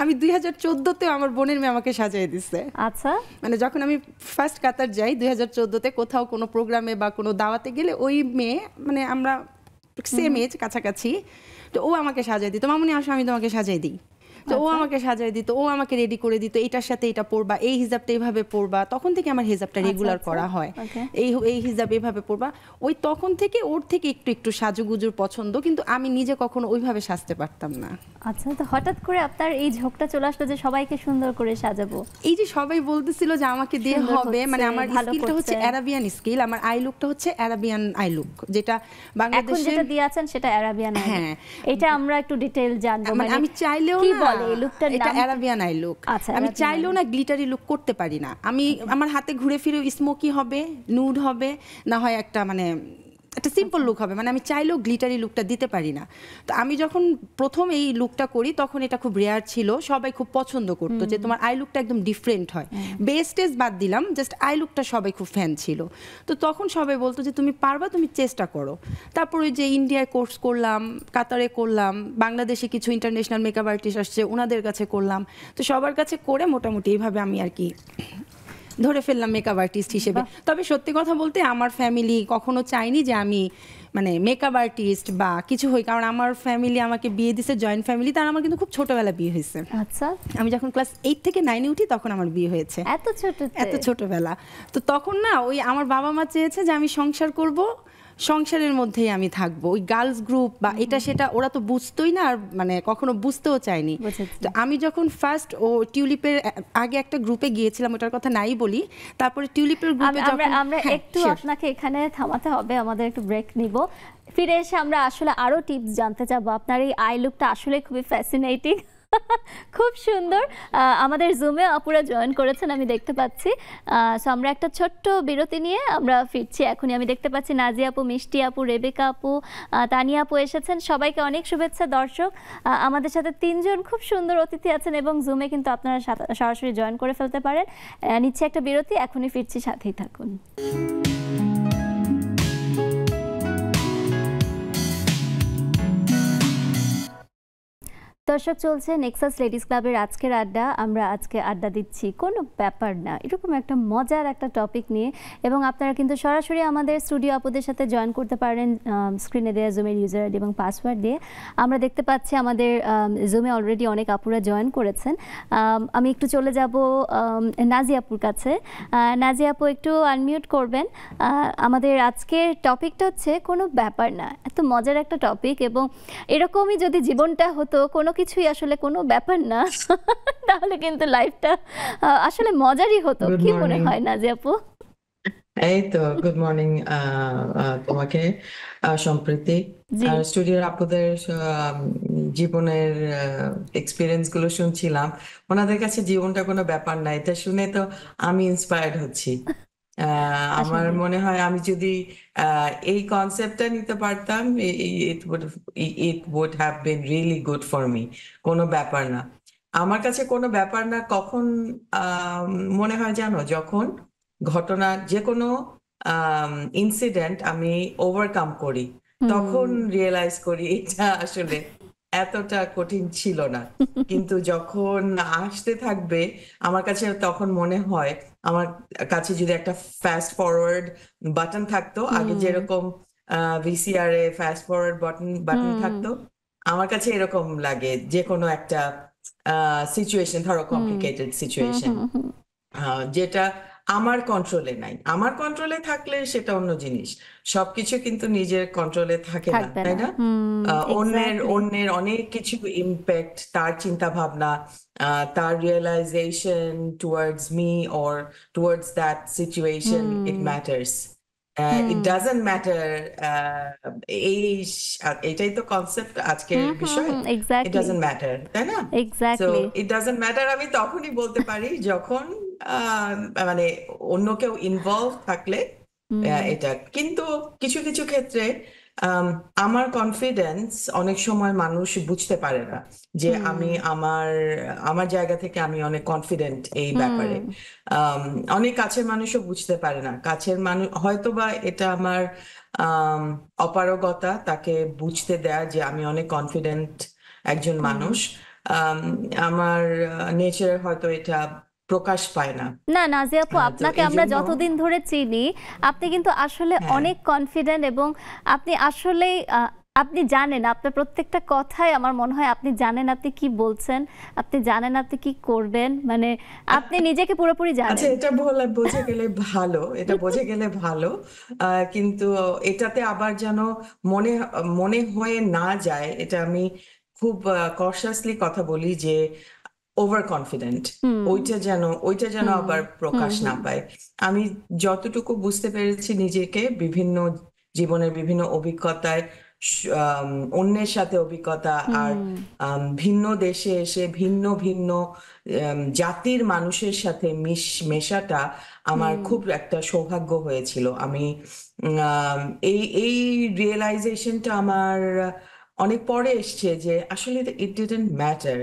আমি 2014-তে আমার বোনের মেয়ে আমাকে সাজিয়ে দিছে। আচ্ছা, মানে যখন আমি ফার্স্ট কাতার যাই 2014-তে, কোথাও কোনো প্রোগ্রামে বা কোনো দাওয়াতে গেলে ওই মেয়ে, মানে আমরা সেম এজ, কাছাকাছি, তো ও আমাকে সাজিয়ে দিত, মামুনি আসো আমি তোমাকে সাজিয়ে দিই। তো ও আমাকে সাজিয়ে দিত, ও আমাকে রেডি করে দিত, এটার সাথে এটা পরবা, এই হিজাবটা এইভাবে পরবা। তখন থেকে আমার হিজাবটা রেগুলার করা হয়, এই হিজাব এইভাবে পরবা। ওই তখন থেকে ওর থেকে একটু একটু সাজুগুজুর পছন্দ, কিন্তু আমি নিজে কখনো ওইভাবে সাজতে পারতাম না। আচ্ছা, তো হঠাৎ করে আপনার এই ঝোঁকটা চলে আসলো যে সবাইকে সুন্দর করে সাজাবো? এই যে সবাই বলতেছিল যে আমাকে দিয়ে হবে, মানে আমার স্কিলটা হচ্ছে অ্যারাবিয়ান স্কিল, আমার আই লুকটা হচ্ছে অ্যারাবিয়ান আই লুক, যেটা বাংলাদেশে যেটা দিয়ে আছেন সেটা অ্যারাবিয়ান আই লুক। হ্যাঁ, এটা আমরা একটু ডিটেইল জানবো। মানে আমি চাইলেও কি না, বলে এই লুকটার নাম? এটা অ্যারাবিয়ান আই লুক। আমি চাইলেও না গ্লিটারি লুক করতে পারি না। আমি আমার হাতে ঘুরে ফিরে স্মোকি হবে, নুড হবে, না হয় একটা মানে একটা সিম্পল লুক হবে, মানে আমি চাইলেও গ্লিটারি লুকটা দিতে পারি না। তো আমি যখন প্রথম এই লুকটা করি তখন এটা খুব রেয়ার ছিল, সবাই খুব পছন্দ করতো যে তোমার আই লুকটা একদম ডিফারেন্ট হয়। বেস্টেজ বাদ দিলাম, জাস্ট আই লুকটা সবাই খুব ফ্যান ছিল। তো তখন সবাই বলতো যে তুমি পারবা, তুমি চেষ্টা করো। তারপর ওই যে ইন্ডিয়ায় কোর্স করলাম, কাতারে করলাম, বাংলাদেশে কিছু ইন্টারন্যাশনাল মেকআপ আর্টিস্ট আসছে, ওনাদের কাছে করলাম। তো সবার কাছে করে মোটামুটি এইভাবে আমি আর কি ধরে ফেললাম মেকআপ আর্টিস্ট হিসেবে। তবে সত্যি কথা বলতে আমার ফ্যামিলি কখনো চায়নি যে আমি মানে মেকআপ আর্টিস্ট বা কিছু হই, কারণ আমার ফ্যামিলি আমাকে বিয়ে দিছে জয়েন্ট ফ্যামিলি, তার আমার কিন্তু খুব ছোটবেলা বিয়ে হয়েছে। আচ্ছা, আমি যখন ক্লাস 8 থেকে 9-এ উঠি তখন আমার বিয়ে হয়েছে। এত ছোটবেলা। তো তখন না ওই আমার বাবা মা চেয়েছে যে আমি সংসার করব, সংসারের মধ্যেই আমি থাকবো। ওই গার্লস গ্রুপ বা এটা সেটা ওরা তো বুঝতোই না, আর মানে কখনো বুঝতেও চাইনি। তো আমি যখন ফার্স্ট টিউলিপের আগে একটা গ্রুপে গিয়েছিলাম, ওটার কথা নাই বলি, তারপরে টিউলিপের গ্রুপে আমরা একটু আপনাকে এখানে থামাতে হবে, আমাদের একটু ব্রেক নিব। ফিরে এসে আমরা আসলে আরো টিপস জানতে চাবো। আপনার এই আই লুকটা আসলে খুবই ফ্যাসিনেটিং, খুব সুন্দর। আমাদের জুমে আপুরা জয়েন করেছেন আমি দেখতে পাচ্ছি। সো আমরা একটা ছোট্ট বিরতি নিয়ে আমরা ফিরছি এখনই। আমি দেখতে পাচ্ছি নাজিয়া আপু, মিষ্টি আপু, রেবেকা আপু, তানিয়া আপু এসেছেন। সবাইকে অনেক শুভেচ্ছা। দর্শক, আমাদের সাথে 3 জন খুব সুন্দর অতিথি আছেন এবং জুমে কিন্তু আপনারা সরাসরি জয়েন করে ফেলতে পারেন। নিচ্ছে একটা বিরতি, এখনই ফিরছি, সাথেই থাকুন। দর্শক, চলছে নেক্সাস লেডিস ক্লাবের আজকের আড্ডা। আমরা আজকে আড্ডা দিচ্ছি কোনো ব্যাপার না এরকম একটা মজার একটা টপিক নিয়ে, এবং আপনারা কিন্তু সরাসরি আমাদের স্টুডিও আপুদের সাথে জয়েন করতে পারেন স্ক্রিনে দেওয়া জুমের ইউজার আইডি এবং পাসওয়ার্ড দিয়ে। আমরা দেখতে পাচ্ছি আমাদের জুমে অলরেডি অনেক আপুরা জয়েন করেছেন। আমি একটু চলে যাব নাজিয়া আপুর কাছে। নাজিয়া আপু একটু আনমিউট করবেন। আমাদের আজকের টপিকটা হচ্ছে কোনো ব্যাপার না। এত মজার একটা টপিক, এবং এরকমই যদি জীবনটা হতো, কোনো কিছুই আসলে কোনো ব্যাপার না, তাহলে কিন্তু লাইফটা আসলে মজারই হতো। কি মনে হয় নাজিয়া আপু? এই তো গুড মর্নিং তোমাকে, সম্প্রীতি, স্টুডিওর আপুদের জীবনের এক্সপিরিয়েন্স গুলো শুনছিলাম। ওনাদের কাছে জীবনটা কোনো ব্যাপার না, এটা শুনে তো আমি ইন্সপায়ার্ড হচ্ছি। আমার মনে হয় আমি যদি এই কনসেপ্টটা নিতে পারতাম, it would have been really good for me. কোনো ব্যাপার না, আমার কাছে কোনো ব্যাপার না কখন মনে হয় জানো, যখন ঘটনা যে কোনো ইনসিডেন্ট আমি ওভারকাম করি, তখন রিয়েলাইজ করি এটা আসলে এতটা কঠিন ছিল না। কিন্তু যখন আসতে থাকবে আমার কাছে তখন মনে হয়, আমার কাছে যদি একটা ফাস্ট ফরওয়ার্ড বাটন থাকতো, আগে যেরকম ভিসিআর এ ফাস্ট ফরওয়ার্ড বাটন থাকতো, আমার কাছে এরকম লাগে যে কোনো একটা সিচুয়েশন, ধরো কমপ্লিকেটেড সিচুয়েশন, যেটা আমার কন্ট্রোলে নাই। আমার কন্ট্রোলে থাকলে সেটা অন্য জিনিস, সবকিছু কিন্তু নিজের কন্ট্রোলে থাকে না, থাকবে তাই না। না? অন্যের এক্স্যাক্টলি। অন্যের অনেক কিছু ইম্প্যাক্ট, তার চিন্তা ভাবনা, তার realisation towards me or towards that situation, it matters. It doesn't matter. এই এটাই তো কনসেপ্ট আজকের বিষয়। ইট এক্স্যাক্টলি, ডাজন্ট ম্যাটার, তাই না? So exactly. It doesn't matter আমি তখনই বলতে পারি যখন মানে অন্য কেউ ইনভলভ থাকলে এটা। কিন্তু কিছু কিছু ক্ষেত্রে আমার কনফিডেন্স অনেক সময় মানুষ বুঝতে পারে না যে আমি আমার আমার জায়গা থেকে আমি অনেক কনফিডেন্ট এই ব্যাপারে। অনেক কাছের মানুষও বুঝতে পারে না, কাছের মানুষ হয়তো বা এটা আমার অপারগতা তাকে বুঝতে দেয়া যে আমি অনেক কনফিডেন্ট একজন মানুষ। আমার নেচার হয়তো এটা প্রকাশ পায় না। না নাজিয়া আপু, তো আপনাকে এই আমরা জন্য যতদিন ধরে চিনি আপনি কিন্তু আসলে হ্যাঁ অনেক কনফিডেন্ট, এবং আপনি আসলেই আপনি জানেন আপনার প্রত্যেকটা কথাই, আমার মনে হয় আপনি জানেন আপনি কি বলছেন, আপনি জানেন আপনি কি করবেন, মানে আপনি নিজেকে পুরোপুরি আচ্ছা, জানেন। এটা বোঝা গেলে ভালো, এটা বোঝা গেলে ভালো। কিন্তু এটাতে আবার যেন মনে মনে হয়ে না যায়, এটা আমি খুব কশাসলি কথা বলি যে ওভার কনফিডেন্ট, হুম ওইটা যেন হুম আবার হুম প্রকাশ না হুম পায়। আমি যতটুকু বুঝতে পেরেছি নিজেকে বিভিন্ন জীবনের বিভিন্ন অভিজ্ঞতায়, অন্যের সাথে অভিজ্ঞতা, আর হুম ভিন্ন দেশে এসে ভিন্ন ভিন্ন জাতির মানুষের সাথে মেশাটা আমার হুম খুব একটা সৌভাগ্য হয়েছিল। আমি আম, এই রিয়েলাইজেশনটা আমার অনেক পরে এসছে যে আসলে it didn't matter,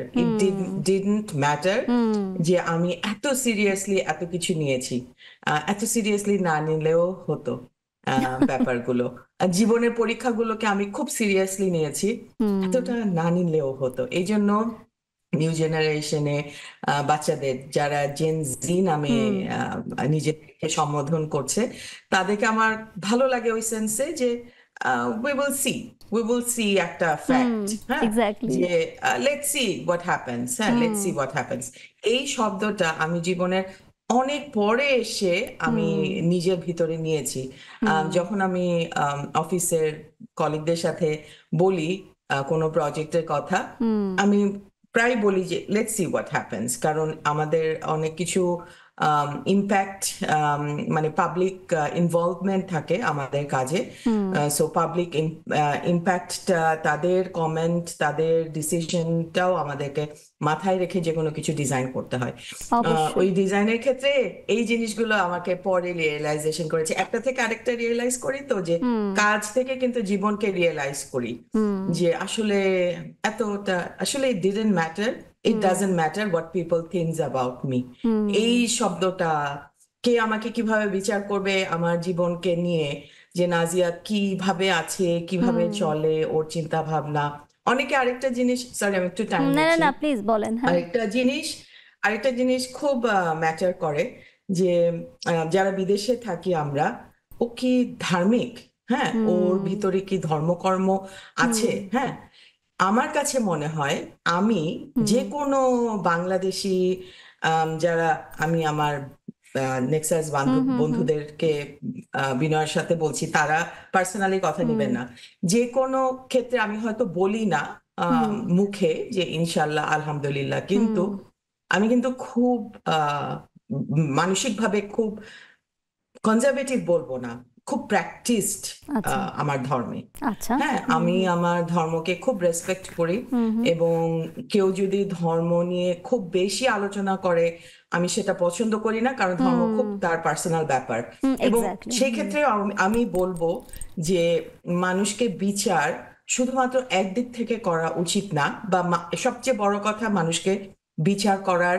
didn't matter hmm যে আমি এত সিরিয়াসলি এত কিছু নিয়েছি। এত সিরিয়াসলি না নিলেও হতো ব্যাপারগুলো। জীবনের পরীক্ষাগুলোকে আমি খুব সিরিয়াসলি নিয়েছি, হুম এতটা না নিলেও হতো। এই জন্য নিউ জেনারেশনে বাচ্চাদের যারা জেন জি নামে হুম নিজেদেরকে সম্বোধন করছে, তাদেরকে আমার ভালো লাগে ওই সেন্সে যে we will see we will see একটা হুম ফ্যাক্ট, হ্যাঁ, এক্স্যাক্টলি। যে লেটস সি হোয়াট হ্যাপেন্স, হ্যাঁ, লেটস সি হোয়াট হ্যাপেন্স। এই শব্দটা আমি জীবনের অনেক পরে এসে আমি হুম নিজের ভিতরে নিয়েছি। হুম যখন আমি অফিসের কলিগদের সাথে বলি কোনো প্রজেক্টের কথা, হুম আমি প্রায় বলি যে লেটস সি হোয়াট হ্যাপেন্স, কারণ আমাদের অনেক কিছু ইম্প্যাক্ট, মানে পাবলিক ইনভলভমেন্ট থাকে আমাদের কাজে। হুম সো পাবলিক ইম্প্যাক্টটা, তাদের কমেন্ট, তাদের ডিসিশনটাও আমাদেরকে মাথায় রেখে যে কোনো কিছু ডিজাইন করতে হয়। অবশ্যই। ওই ডিজাইনের ক্ষেত্রে এই জিনিসগুলো আমাকে পরে রিয়েলাইজেশন করেছে, একটা থেকে আরেকটা রিয়েলাইজ করি, তো যে হুম কাজ থেকে কিন্তু জীবনকে রিয়েলাইজ করি হুম যে আসলে এতটা আসলে it didn't matter, it hmm doesn't matter what people thinks about me। হুম এই শব্দটা, কে আমাকে কিভাবে বিচার করবে আমার জীবনকে নিয়ে, যে নাজিয়া কিভাবে আছে, কিভাবে হুম চলে, ওর চিন্তা ভাবনা। অনেকে আরেকটা জিনিস, সরি আমি একটু টাইম না না নিচ্ছি, না, প্লিজ বলেন। হ্যাঁ। আরেকটা জিনিস আরেকটা জিনিস খুব ম্যাটার করে যে যারা বিদেশে থাকি আমরা, ও কি ধার্মিক, হ্যাঁ, ওর হুম ভিতরে কি ধর্মকর্ম আছে, হুম হ্যাঁ। আমার কাছে মনে হয় আমি হুম যে কোনো বাংলাদেশি, যারা আমি আমার নেক্সাস হুম হুম হুম বন্ধুদেরকে বিনয়ের সাথে বলছি, তারা পার্সোনালি কথা হুম নেবেন না, যে কোনো ক্ষেত্রে আমি হয়তো বলি না হুম মুখে যে ইনশাল্লাহ আলহামদুলিল্লাহ, কিন্তু হুম আমি কিন্তু খুব মানসিকভাবে খুব কনজারভেটিভ বলবো না, খুব প্র্যাকটিসড আচ্ছা আমার ধর্মে। আচ্ছা। হ্যাঁ, হুম আমি হুম আমার ধর্মকে খুব রেসপেক্ট করি, হুম হুম এবং কেউ যদি ধর্ম নিয়ে খুব বেশি আলোচনা করে আমি সেটা পছন্দ করি না, কারণ ধর্ম খুব তার পার্সোনাল ব্যাপার। হুম এবং এক্স্যাক্টলি। সেই হুম ক্ষেত্রে আমি বলবো যে মানুষকে বিচার শুধুমাত্র একদিক থেকে করা উচিত না, বা সবচেয়ে বড় কথা, মানুষকে বিচার করার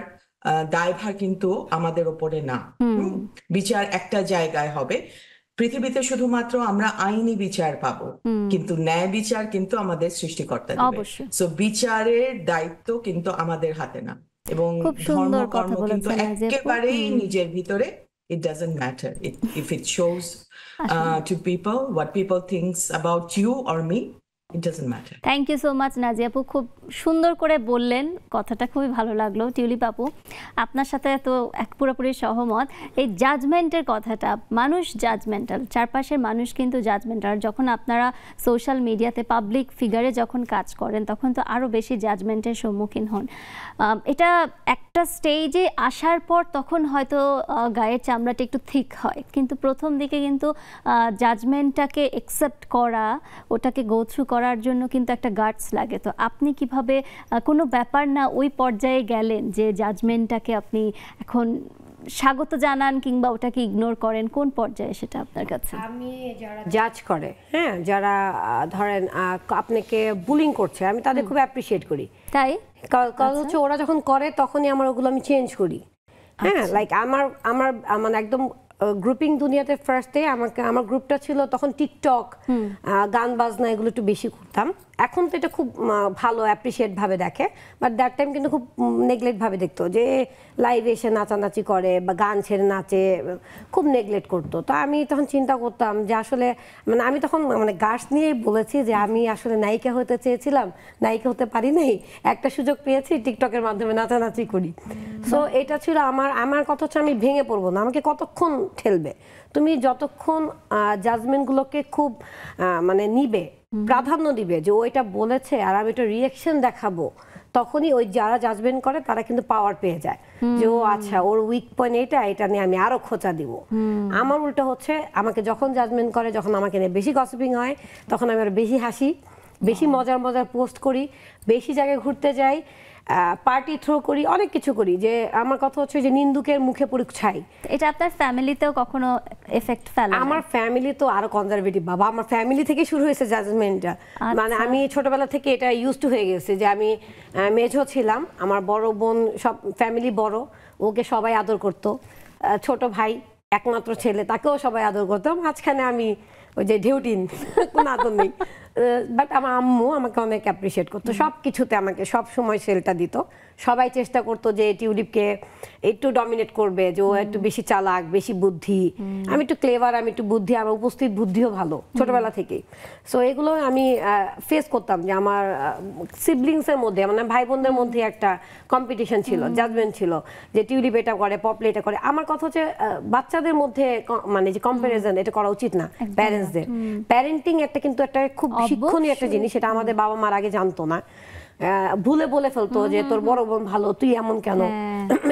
দায়ভার কিন্তু আমাদের ওপরে না। হুম হুম, বিচার একটা জায়গায় হবে, পৃথিবীতে শুধুমাত্র আমরা আইনি বিচার পাবো, কিন্তু ন্যায় বিচার কিন্তু আমাদের সৃষ্টিকর্তা দিবে। অবশ্যই। সো বিচারের দায়িত্ব কিন্তু আমাদের হাতে না, এবং খুব সুন্দর ধর্ম কথা কর্ম কিন্তু বলেছেন নাজিয়া আপু। একেবারেই নিজের ভিতরে, it doesn't matter if it shows to people what people thinks about you or me, it doesn't matter. Thank you so much Nazia আপু, খুব সুন্দর করে বললেন, কথাটা খুবই ভালো লাগলো। টিউলিপ আপু, আপনার সাথে তো পুরোপুরি সহমত। এই জাজমেন্টের কথাটা, মানুষ জাজমেন্টাল, চারপাশের মানুষ কিন্তু জাজমেন্টাল। যখন আপনারা সোশ্যাল মিডিয়াতে পাবলিক ফিগারে যখন কাজ করেন তখন তো আরও বেশি জাজমেন্টের সম্মুখীন হন। এটা একটা স্টেজে আসার পর তখন হয়তো গায়ের চামড়াটা একটু থিক হয়, কিন্তু প্রথম দিকে কিন্তু জাজমেন্টটাকে একসেপ্ট করা, ওটাকে গো থ্রু করার জন্য কিন্তু একটা গার্ডস লাগে। তো আপনি কিভাবে, কোনো ব্যাপার না ওই পর্যায়ে গেলেন যে জাজমেন্টটাকে আপনি এখন স্বাগত জানান কিংবা ওটাকে ইগনোর করেন, কোন পর্যায়ে সেটা আপনার কাছে? আমি যারা জাজ করে, হ্যাঁ, যারা ধরেন আপনাকে বুলিং করছে, আমি তাদের খুব অ্যাপ্রিসিয়েট করি। তাই কারণ হচ্ছে ওরা যখন করে তখনই আমার ওগুলো আমি চেঞ্জ করি। হ্যাঁ, লাইক আমার মানে একদম গ্রুপিং দুনিয়াতে ফার্স্টে আমার গ্রুপটা ছিল তখন টিকটক, গান বাজনা এগুলো একটু বেশি করতাম। এখন তো এটা খুব ভালো অ্যাপ্রিসিয়েট ভাবে দেখে, বাট দ্যাট টাইম কিন্তু খুব নেগলেক্ট ভাবে দেখতো, যে লাইভে এসে নাচানাচি করে বা গান ছেড়ে নাচে, খুব নেগলেক্ট করতো। তো আমি তখন চিন্তা করতাম যে আসলে মানে আমি তখন মানে গার্ডস নিয়েই বলেছি যে আমি আসলে নায়িকা হতে চেয়েছিলাম, নায়িকা হতে পারি নাই, একটা সুযোগ পেয়েছি টিকটকের মাধ্যমে নাচানাচি করি। সো এটা ছিল আমার কথা হচ্ছে আমি ভেঙে পড়বো না, আমাকে কতক্ষণ ঠেলবে, তুমি যতক্ষণ জাজমেন্টগুলোকে খুব মানে নিবে, প্রাধান্য দিবে যে ও এটা বলেছে আর আমি এটা রিয়াকশন দেখাবো, তখনই ওই যারা জাজমেন্ট করে তারা কিন্তু পাওয়ার পেয়ে যায় যে ও আচ্ছা ওর উইক পয়েন্ট এটা নিয়ে আমি আরো খোঁচা দিব। আমার উল্টা হচ্ছে, আমাকে যখন জাজমেন্ট করে, যখন আমাকে নিয়ে বেশি গসিপিং হয়, তখন আমি আরো বেশি হাসি, বেশি মজার পোস্ট করি, বেশি জায়গায় ঘুরতে যাই, পার্টি থ্রো করি, অনেক কিছু করি। যে আমার কথা হচ্ছে যে নিন্দুকের মুখে পড়ে ছাই। এটা আপনার ফ্যামিলিতেও কখনো এফেক্ট ফেলে? আমার ফ্যামিলি তো আরো কনজারভেটিভ বাবা, আমার ফ্যামিলি থেকে শুরু হয়েছে জাজমেন্টটা। মানে আমি ছোটবেলা থেকে এটা ইউজ টু হয়ে গেছে যে আমি মেঝো ছিলাম, আমার বড় বোন, সব ফ্যামিলি বড়, ওকে সবাই আদর করতো, ছোট ভাই একমাত্র ছেলে, তাকেও সবাই আদর করতো, মাঝখানে আমি ওই যে ঢেউটিন, কোনো আদর নেই। বাট আমার আম্মু আমাকে অনেক অ্যাপ্রিসিয়েট করতো, সব কিছুতে আমাকে সব সময় সেলটা দিত। সবাই চেষ্টা করতো যে টিউলিপকে একটু ডমিনেট করবে, যে ও একটু বেশি চালাক, বেশি বুদ্ধি, আমি একটু ক্লেভার, আমি একটু বুদ্ধি, আমার উপস্থিত বুদ্ধিও ভালো ছোটবেলা থেকেই। সো এগুলো আমি ফেস করতাম যে আমার সিবলিংসের মধ্যে, মানে ভাই বোনদের মধ্যে একটা কম্পিটিশন ছিল, জাজমেন্ট ছিল যে টিউলিপ এটা করে, পপলি এটা করে। আমার কথা হচ্ছে বাচ্চাদের মধ্যে মানে যে কম্প্যারিজন, এটা করা উচিত না প্যারেন্টসদের। প্যারেন্টিং একটা কিন্তু একটা খুব শিক্ষণীয় একটা জিনিস, এটা আমাদের বাবা মার আগে জানতো না, ভুলে বলে ফেলতো যে তোর বড় বোন ভালো, তুই এমন কেন।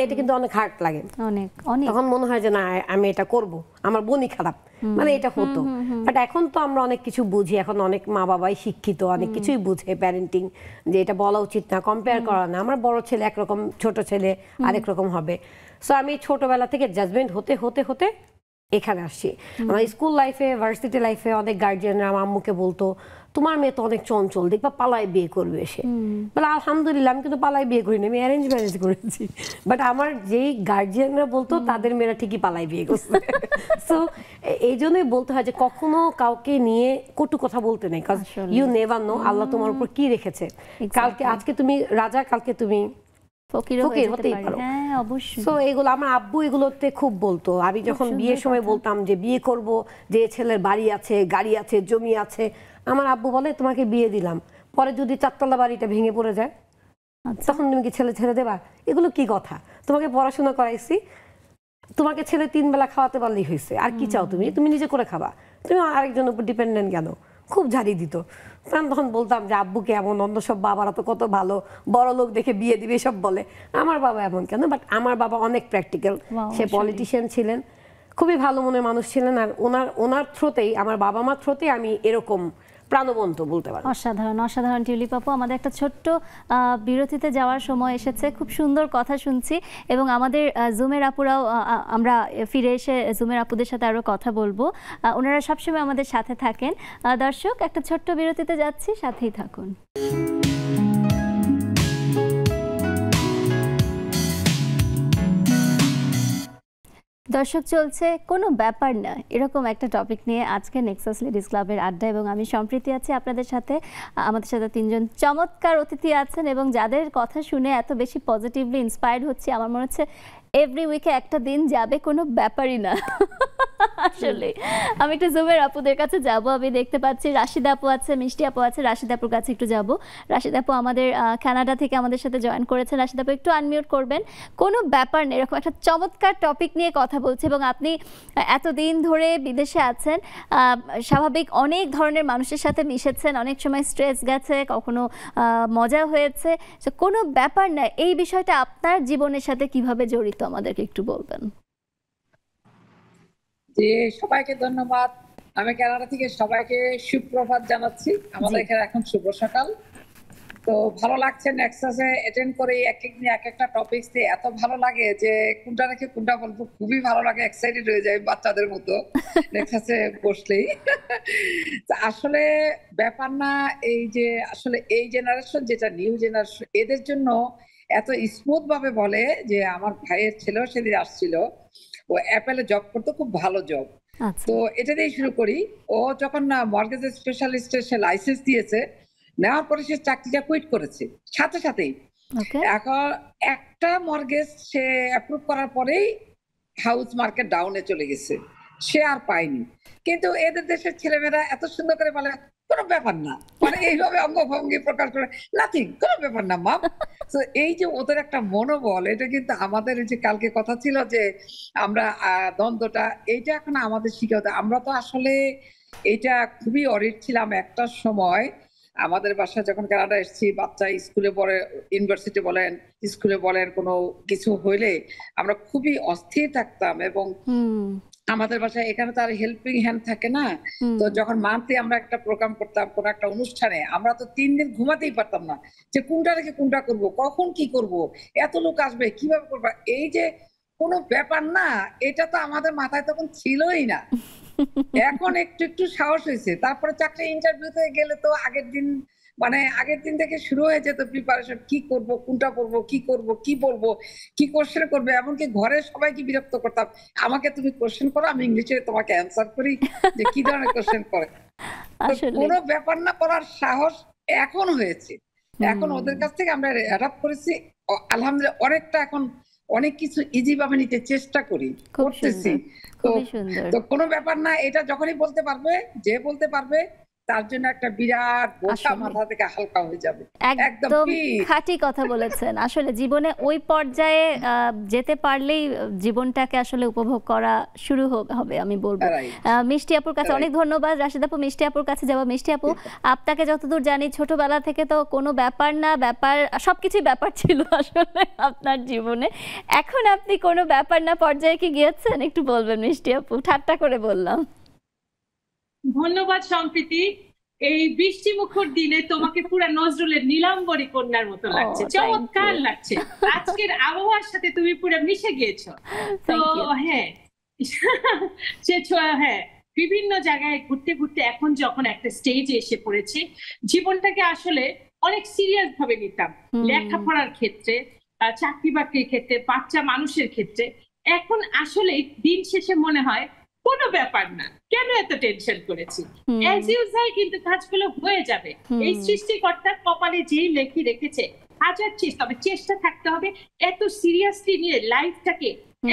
এটা কিন্তু অনেক হার্ট লাগে, অনেক তখন মনে হয় যে না আমি এটা করব, আমার বোনই খারাপ, মানে এটা হতো। বাট এখন তো আমরা অনেক কিছু বুঝি, এখন অনেক মা বাবাই শিক্ষিত, অনেক কিছুই বুঝে প্যারেন্টিং, যে এটা বলা উচিত না, কম্পেয়ার করা না, আমার বড় ছেলে একরকম, ছোট ছেলে আরেক রকম হবে। সো আমি ছোটবেলা থেকে জাজমেন্ট হতে হতে হতে এখানে আসছি। আমার স্কুল লাইফে, ভার্সিটি লাইফে অনেক গার্জিয়ানরা আমার আম্মুকে বলতো তোমার মেয়ে তো অনেক চঞ্চল, দেখবা পালায় বিয়ে করবে এসে। বলে আলহামদুলিল্লাহ, আমি কিন্তু পালায় বিয়ে করিনি, আমি অ্যারেঞ্জ ম্যারেজ করেছি। বাট আমার যেই গার্জিয়ানরা বলতো তাদের মেয়েরা ঠিকই পালায় বিয়ে করছে। সো এই জন্যই বলতে হয় যে কখনো কাউকে নিয়ে কটু কথা বলতে নেই, কারণ ইউ নেভার নো আল্লাহ তোমার উপর কি রেখেছে। কালকে আজকে তুমি রাজা, কালকে তুমি ফকির হতেই পারো। সো এগুলো আমার আব্বু এগুলোতে খুব বলতো। আমি যখন বিয়ের সময় বলতাম যে বিয়ে করব, যে ছেলের বাড়ি আছে, গাড়ি আছে, জমি আছে, আমার আব্বু বলে তোমাকে বিয়ে দিলাম, পরে যদি চারতলা বাড়িটা ভেঙে পড়ে যায় তখন তুমি কি ছেলে ছেড়ে দেবা? এগুলো কি কথা? তোমাকে পড়াশোনা করাইছি, তোমাকে ছেলে 3 বেলা খাওয়াতে পারলেই হয়েছে, আর কি চাও তুমি? তুমি নিজে করে খাবা, তুমি আরেকজনের উপর ডিপেন্ডেন্ট কেন? খুব ঝাড়ি দিত। আমি তখন বলতাম যে আব্বুকে এমন, অন্য সব বাবারা তো কত ভালো, বড় লোক দেখে বিয়ে দিবে সব বলে, আমার বাবা এমন কেন? বাট আমার বাবা অনেক প্র্যাকটিক্যাল, সে পলিটিশিয়ান ছিলেন, খুবই ভালো মনের মানুষ ছিলেন। আর ওনার থ্রোতেই, আমার বাবা মার থ্রোতেই আমি এরকম প্রাণবন্ত বলতে পারি। অসাধারণ, অসাধারণ টিউলিপ আপু। আমাদের একটা ছোট্ট বিরতিতে যাওয়ার সময় এসেছে, খুব সুন্দর কথা শুনছি, এবং আমাদের জুমের আপুরাও, আমরা ফিরে এসে জুমের আপুদের সাথে আরও কথা বলবো, ওনারা সবসময় আমাদের সাথে থাকেন। দর্শক, একটা ছোট্ট বিরতিতে যাচ্ছি, সাথেই থাকুন। দর্শক, চলছে কোনো ব্যাপার না এরকম একটা টপিক নিয়ে আজকে নেক্সাস লেডিস ক্লাবের আড্ডা, এবং আমি সম্প্রীতি আছি আপনাদের সাথে। আমাদের সাথে তিনজন চমৎকার অতিথি আছেন এবং যাদের কথা শুনে এত বেশি পজিটিভলি ইন্সপায়ার্ড হচ্ছে, আমার মনে হচ্ছে এভরি উইকে একটা দিন যাবে কোনো ব্যাপারই না। আসলে আমি একটু জুমের আপুদের কাছে যাব। আমি দেখতে পাচ্ছি রাশিদা আপু আছে, মিষ্টি আপু আছে। রাশিদা আপুর কাছে একটু যাব। রাশিদা আপু আমাদের কানাডা থেকে আমাদের সাথে জয়েন করেছেন। রাশিদা আপু একটু আনমিউট করবেন। কোনো ব্যাপার নেই, এরকম একটা চমৎকার টপিক নিয়ে কথা বলছি, এবং আপনি এতদিন ধরে বিদেশে আছেন, স্বাভাবিক অনেক ধরনের মানুষের সাথে মিশেছেন, অনেক সময় স্ট্রেস গেছে, কখনো মজা হয়েছে। তো কোনো ব্যাপার না, এই বিষয়টা আপনার জীবনের সাথে কিভাবে জড়িত আমাদেরকে একটু বলবেন। যে সবাইকে ধন্যবাদ। আমি কানাডা থেকে সবাইকে সুপ্রভাত জানাচ্ছি। আমাদের এখানে এখন শুভ সকাল। তো ভালো লাগছে নেক্সাসে অ্যাটেন্ড করে, এক এক দিন এক একটা টপিকস দিয়ে এত ভালো লাগে যে কোনটা রেখে কোনটা বলবো, খুবই ভালো লাগে, এক্সাইটেড হয়ে যায় বাচ্চাদের মতো নেক্সাসে বসলেই। আসলে ব্যাপার না, এই যে আসলে এই জেনারেশন, যেটা নিউ জেনারেশন, এদের জন্য এত স্মুথ ভাবে বলে যে আমার ভাইয়ের ছেলেও সেদিন আসছিল, ও অ্যাপেলে জব করতো, খুব ভালো জব। তো এটা দিয়ে শুরু করি। ও যখন মর্গেজ স্পেশালিস্টের সে লাইসেন্স দিয়েছে, নেওয়ার পরে সে চাকরিটা কুইট করেছে সাথে সাথেই। এখন একটা মর্গেজ সে অ্যাপ্রুভ করার পরেই হাউস মার্কেট ডাউনে চলে গেছে, সে আর পায়নি। কিন্তু এদের দেশের ছেলেমেয়েরা এত সুন্দর করে বলে কোনো ব্যাপার না, মানে এইভাবে অঙ্গভঙ্গি প্রকাশ করে, নাথিং, কোনো ব্যাপার না মা। তো এই যে ওদের একটা মনোবল, এটা কিন্তু আমাদের যে কালকে কথা ছিল যে আমরা দ্বন্দ্বটা, এইটা এখন আমাদের শিখাতে। আমরা তো আসলে এটা খুবই অরিড ছিলাম একটা সময়। আমাদের বাসায় যখন কানাডা এসেছি, বাচ্চা স্কুলে পড়ে, ইউনিভার্সিটি বলেন, স্কুলে বলেন, কোনো কিছু হইলে আমরা খুবই অস্থির থাকতাম। এবং আমাদের বাসায় এখানে তো আর হেল্পিং হ্যান্ড থাকে না। তো যখন মান্থলি আমরা একটা প্রোগ্রাম করতাম কোন একটা অনুষ্ঠানে, আমরা তো 3 দিন ঘুমাতেই পারতাম না যে কোনটা রেখে কোনটা করব, কখন কি করব, এত লোক আসবে, কিভাবে করবো। এই যে কোনো ব্যাপার না, এটা তো আমাদের মাথায় তখন ছিলই না। এখন একটু একটু সাহস হয়েছে। তারপরে চাকরি ইন্টারভিউতে গেলে তো আগের দিন থেকে শুরু হয়ে যেত প্রিপারেশন, কি করব, কোনটা করব, কি করব, কি বলবো, কি কোশ্চেন করবে। এমনকি ঘরে সবাইকে বিরক্ত করতাম, আমাকে তুমি কোশ্চেন করো, আমি ইংলিশে তোমাকে অ্যান্সার করি, যে কি ধরনের কোশ্চেন করে। কোনো ব্যাপার না করার সাহস এখন হয়েছে। এখন ওদের কাছ থেকে আমরা অ্যাডাপ্ট করেছি, আলহামদুলিল্লাহ। অনেকটা এখন অনেক কিছু ইজি ভাবে নিতে চেষ্টা করতেছি। তো কোনো ব্যাপার না, এটা যখনই বলতে পারবে তার জন্য একটা বিরাট বোঝা মাথা থেকে হালকা হয়ে যাবে। একদম খাঁটি কথা বলেছেন। আসলে জীবনে ওই পর্যায়ে যেতে পারলেই জীবনটাকে আসলে উপভোগ করা শুরু হবে, আমি বলবো। মিষ্টি আপুর কাছে অনেক ধন্যবাদ। রাশিদা আপু, মিষ্টি আপুর কাছে যাবো। মিষ্টি আপু, আপনাকে যতদূর জানি ছোটবেলা থেকে তো কোনো ব্যাপার না, ব্যাপার সবকিছুই ব্যাপার ছিল আসলে আপনার জীবনে। এখন আপনি কোনো ব্যাপার না পর্যায়ে কি গিয়েছেন, একটু বলবেন মিষ্টি আপু? ঠাট্টা করে বললাম। ধন্যবাদ সম্প্রীতি। এই বৃষ্টি মুখর দিনে তোমাকে পুরো নজরুলের নীলাম্বরী কন্যার মতো লাগছে, চমৎকার লাগছে। আজকের আবহাওয়ার সাথে তুমি পুরো মিশে গিয়েছো। তো হ্যাঁ, হ্যাঁ, বিভিন্ন জায়গায় ঘুরতে ঘুরতে এখন যখন একটা স্টেজে এসে পড়েছি, জীবনটাকে আসলে অনেক সিরিয়াস ভাবে নিতাম, লেখাপড়ার ক্ষেত্রে, চাকরি বাকরির ক্ষেত্রে, বাচ্চা মানুষের ক্ষেত্রে। এখন আসলে দিন শেষে মনে হয় কোনো ব্যাপার না, কেন এত টেনশন করেছি, অ্যাজ ইউজুয়াল কিন্তু কাজগুলো হয়ে যাবে। এই সৃষ্টিকর্তার কপালে যেই লেখি রেখেছে, হাজার তবে চেষ্টা থাকতে হবে। এত সিরিয়াসলি নিয়ে লাইফটাকে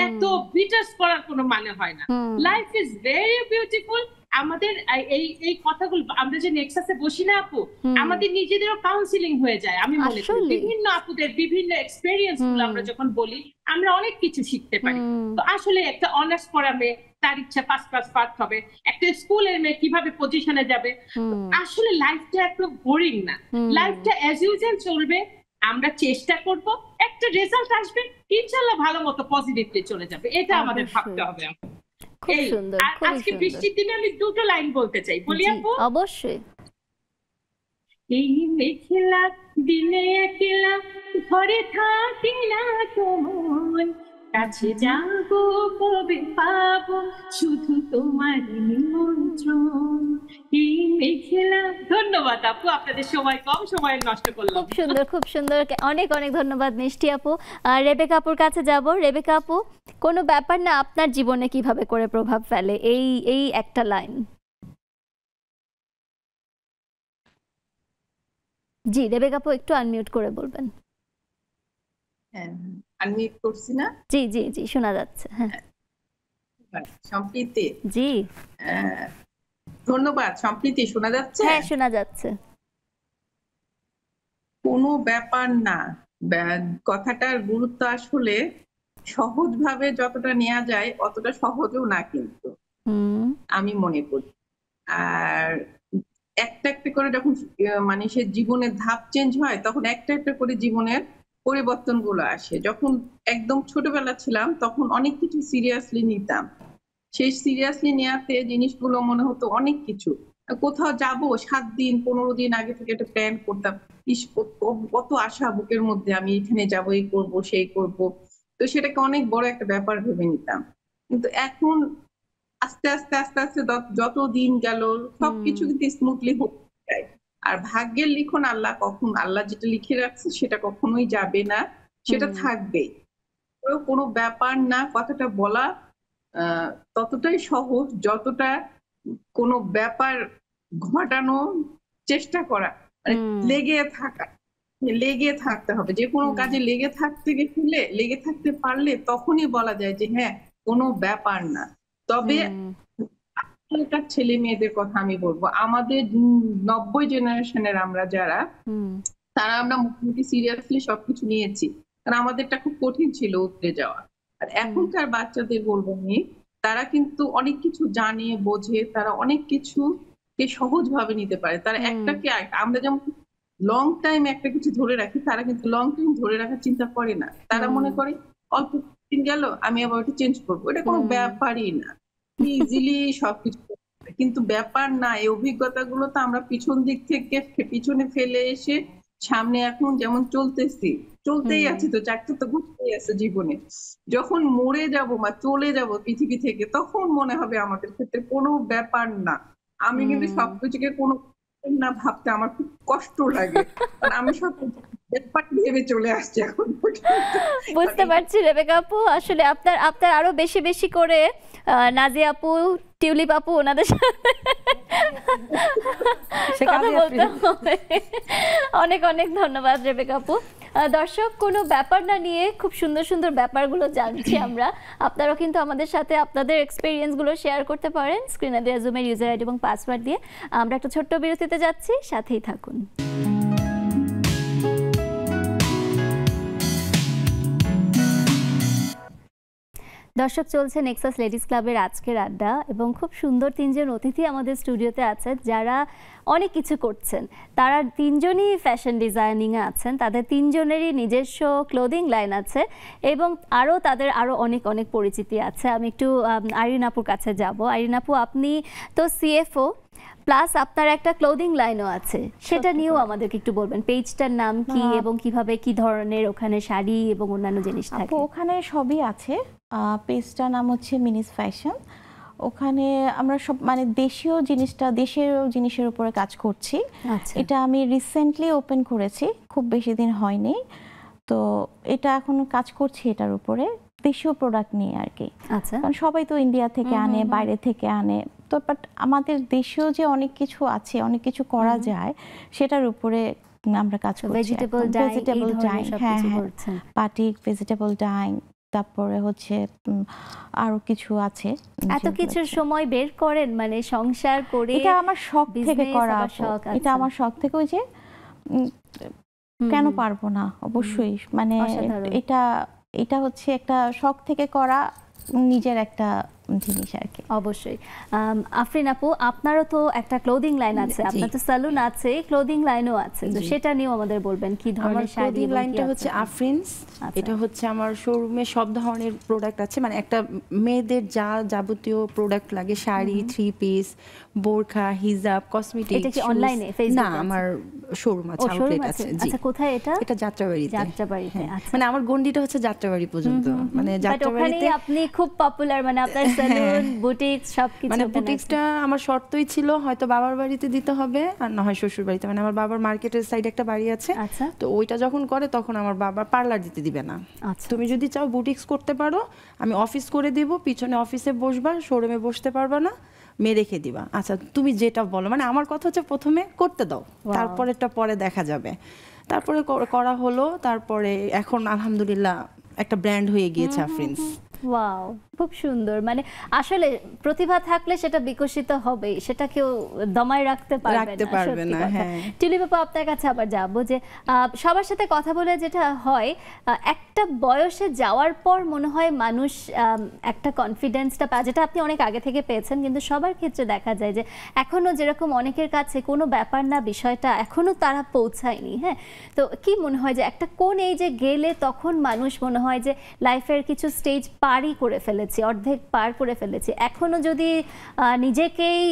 এত বিটাস করার কোনো মানে হয় না। Life is very beautiful. আমাদের এই কথাগুলো আমরা যে নেক্সাসে বসি না আপু, আমাদের নিজেদেরও কাউন্সিলিং হয়ে যায়। আমি মনে করি বিভিন্ন আপুদের বিভিন্ন এক্সপেরিয়েন্স গুলো আমরা যখন বলি, আমরা অনেক কিছু শিখতে পারি। তো আসলে একটা অনার্স পড়া মেয়ে, তার ইচ্ছা ফার্স্ট ক্লাস পাস হবে, একটা স্কুলের মেয়ে কিভাবে পজিশনে যাবে। আসলে লাইফটা এত বোরিং না, লাইফটা অ্যাজ ইউজুয়াল চলবে। আমরা চেষ্টা করব, একটা রেজাল্ট আসবে, ইনশাআল্লাহ ভালো মতো পজিটিভলি চলে যাবে। এটা আমাদের ভাবতে হবে। আজকে বৃষ্টির দিনে আমি দুটো লাইন বলতে চাই, বলি আপু? অবশ্যই। এই মেঘলা দিনে একলা ঘরে থাকি না তো মন, কাছে যাব কবে পাবো শুধু তোমার নিমন্ত্রণ এই মেঘলা। ধন্যবাদ আপু, আপনাদের সময় কম, সময় নষ্ট করলাম। খুব সুন্দর, খুব সুন্দর, অনেক অনেক ধন্যবাদ মিষ্টি আপু। রেবেকা আপুর কাছে যাব। রেবেকা আপু, কোনো ব্যাপার না আপনার জীবনে কিভাবে করে প্রভাব ফেলে এই এই একটা লাইন? জি রেবেকা আপু, একটু আনমিউট করে বলবেন। হ্যাঁ, আনমিউট করছি না? জি জি জি, শোনা যাচ্ছে। হ্যাঁ সম্প্রীতি, জি ধন্যবাদ। সম্প্রীতি শোনা যাচ্ছে? হ্যাঁ শোনা যাচ্ছে। কোনো ব্যাপার না, কথাটার গুরুত্ব আসলে সহজভাবে যতটা নেওয়া যায় অতটা সহজও না কিন্তু, আমি মনে করি। আর একটা একটা করে যখন মানুষের জীবনের ধাপ চেঞ্জ হয় তখন একটা একটা করে জীবনের পরিবর্তন গুলো আসে। যখন একদম ছোটবেলা ছিলাম তখন অনেক কিছু সিরিয়াসলি নিতাম, সেই সিরিয়াসলি নেওয়াতে জিনিসগুলো মনে হতো অনেক কিছু। কোথাও যাব 7 দিন 15 দিন আগে থেকে একটা প্ল্যান করতাম, কত আশা বুকের মধ্যে, আমি এখানে যাব, এই করব সেই করব, তো সেটাকে অনেক বড় একটা ব্যাপার ভেবে নিতাম। কিন্তু এখন আস্তে আস্তে আস্তে আস্তে যত দিন গেল সবকিছু কিন্তু স্মুথলি হতে যায়। আর ভাগ্যের লিখন আল্লাহ, কখন আল্লাহ যেটা লিখে রাখছে সেটা কখনোই যাবে না, সেটা থাকবেই। কোনো ব্যাপার না কথাটা বলা ততটাই সহজ যতটা কোনো ব্যাপার ঘটানো চেষ্টা করা, মানে লেগে থাকতে হবে। যে কোনো কাজে লেগে থাকতে পারলে তখনই বলা যায় যে হ্যাঁ কোনো ব্যাপার না। তবে এখনকার ছেলে মেয়েদের কথা আমি বলবো, আমাদের 90 জেনারেশনের আমরা যারা, তারা আমরা মোটামুটি সিরিয়াসলি সবকিছু নিয়েছি, কারণ আমাদেরটা খুব কঠিন ছিল উতরে যাওয়া। আর এখনকার বাচ্চাদের বলবো আমি, তারা কিন্তু অনেক কিছু জানে বোঝে, তারা অনেক কিছুকে সহজ ভাবে নিতে পারে। তারা একটাকে, আমরা যেমন লং টাইম একটা কিছু ধরে রাখি, তারা কিন্তু লং টাইম ধরে রাখার চিন্তা করে না। তারা মনে করে অল্প দিন গেল আমি আবার ওটা চেঞ্জ করবো, এটা কোনো ব্যাপারই না, ইজিলি সবকিছু। কিন্তু ব্যাপার না, এই অভিজ্ঞতাগুলো তো আমরা পিছন দিক থেকে পিছনে ফেলে এসে সামনে এখন যেমন চলতেই আছে, তো চাকরি তো ঘুরতেই আছে জীবনে। যখন মরে যাব বা চলে যাব পৃথিবী থেকে, তখন মনে হবে আমাদের ক্ষেত্রে কোনো ব্যাপার না। আমি কিন্তু সবকিছুকে কোনো না ভাবতে আমার খুব কষ্ট লাগে, কারণ আমি সব ব্যাপার ভেবে চলে আসছি এখন। বুঝতে পারছি রেবেকা আপু, আসলে আপনার আরো বেশি বেশি করে নাজিয়া আপু, টিউলিপ আপু, ওনাদের সাথে কথা বলতে হবে। অনেক অনেক ধন্যবাদ রেবেকা আপু। দর্শক, কোনো ব্যাপার না নিয়ে খুব সুন্দর সুন্দর ব্যাপারগুলো জানছি আমরা। আপনারাও কিন্তু আমাদের সাথে আপনাদের এক্সপেরিয়েন্সগুলো শেয়ার করতে পারেন স্ক্রিনে দেওয়া জুমের ইউজার আইডি এবং পাসওয়ার্ড দিয়ে। আমরা একটা ছোট্ট বিরতিতে যাচ্ছি, সাথেই থাকুন। দর্শক, চলছে নেক্সাস লেডিস ক্লাবের আজকের আড্ডা এবং খুব সুন্দর 3 জন অতিথি আমাদের স্টুডিওতে আছেন যারা অনেক কিছু করছেন। তারা 3 জনই ফ্যাশন ডিজাইনিংয়ে আছেন, তাদের 3 জনেরই নিজস্ব ক্লোদিং লাইন আছে এবং তাদের অনেক অনেক পরিচিতি আছে। আমি একটু আইরিন আপুর কাছে যাব। আইরিন আপু, আপনি তো সিএফও প্লাস আপনার একটা ক্লোদিং লাইনও আছে, সেটা নিয়েও আমাদেরকে একটু বলবেন। পেজটার নাম কি এবং কিভাবে কি ধরনের ওখানে শাড়ি এবং অন্যান্য জিনিস থাকে? ওখানে সবই আছে। পেজটার নাম হচ্ছে মিনিস ফ্যাশন। ওখানে আমরা সব মানে দেশীয় জিনিসের উপরে কাজ করছি। এটা আমি রিসেন্টলি ওপেন করেছি, খুব বেশি দিন হয়নি, তো এটা এখন কাজ করছি এটার উপরে, দেশীয় প্রোডাক্ট নিয়ে আর কি। কারণ সবাই তো ইন্ডিয়া থেকে আনে, বাইরে থেকে আনে, তো বাট আমাদের দেশীয় যে অনেক কিছু আছে, অনেক কিছু করা যায়, সেটার উপরে আমরা কাজ করছি। ভেজিটেবল ডাইং, হ্যাঁ বাটিক, ভেজিটেবল ডাইং, তারপরে হচ্ছে আরো কিছু আছে। এত কিছুর সময় বের করেন মানে সংসার করে? এটা আমার শখ থেকে করা, এটা আমার শখ থেকে, ওই যে কেন পারবো না, অবশ্যই। মানে এটা হচ্ছে একটা শখ থেকে করা, নিজের একটা জিনিস আর কি। অবশ্যই। আফরিন আপু, আপনারও তো একটা ক্লোদিং লাইন আছে, আপনার তো সালুন আছে, ক্লোদিং লাইনও আছে, তো সেটা নিয়েও আমাদের বলবেন কি আমার ধরনের শাড়ি ক্লোদিং এবং কি লাইনটা আছে? হচ্ছে আফরিনস। আচ্ছা। এটা হচ্ছে আমার শোরুমে সব ধরনের প্রোডাক্ট আছে, মানে একটা মেয়েদের যা যাবতীয় প্রোডাক্ট লাগে, শাড়ি, থ্রি পিস, বোরখা, হিজাব, কসমেটিক। এটা কি অনলাইনে, ফেসবুকে না, আছে? আমার শোরুম আছে, ও, শোরুম আউটলেট আছে। আছে। জি। আচ্ছা, কোথায় এটা? এটা যাত্রাবাড়িতে। যাত্রাবাড়িতে, হ্যাঁ। আচ্ছা। মানে আমার গন্ডিটা হচ্ছে যাত্রাবাড়ি পর্যন্ত, মানে বাট যাত্রাবাড়িতে ওখানেই আপনি খুব পপুলার, মানে আপনার সালুন, বুটিক সবকিছু মানে ওখানে আছে। বুটিক্সটা আমার শর্তই ছিল হয়তো বাবার বাড়িতে দিতে হবে আর না হয় শ্বশুর বাড়িতে, মানে আমার বাবার মার্কেটের সাইডে একটা বাড়ি আছে, আচ্ছা। তো ওইটা যখন করে তখন আমার বাবা পার্লার দিতে দিবে না। আচ্ছা। তুমি যদি চাও বুটিক্স করতে পারো, আমি অফিস করে দিব, পিছনে অফিসে বসবা, শোরুমে বসতে পারবা না, মেয়ে রেখে দিবা। আচ্ছা তুমি যেটা বলো, মানে আমার কথা হচ্ছে প্রথমে করতে দাও, তারপরেরটা পরে দেখা যাবে। তারপরে করা হলো, তারপরে এখন আলহামদুলিল্লাহ একটা ব্র্যান্ড হয়ে গিয়েছে আফরিনস। ওয়াও, খুব সুন্দর। মানে আসলে প্রতিভা থাকলে সেটা বিকশিত হবে, সেটা কেউ দমায় রাখতে পারবে না। হ্যাঁ। টিউলিপ আপু, আপনার কাছে আবার যাবো যে সবার সাথে কথা বলে যেটা হয়, একটা বয়সে যাওয়ার পর মনে হয় মানুষ একটা কনফিডেন্সটা পায়, যেটা আপনি অনেক আগে থেকে পেয়েছেন, কিন্তু সবার ক্ষেত্রে দেখা যায় যে এখনো যেরকম অনেকের কাছে কোনো ব্যাপার না বিষয়টা এখনো তারা পৌঁছায়নি। হ্যাঁ, তো কি মনে হয় যে একটা কোন এজে গেলে তখন মানুষ মনে হয় যে লাইফের কিছু স্টেজ পারই করে ফেলেছি, অর্ধেক পার করে ফেলেছি, এখনো যদি নিজেকেই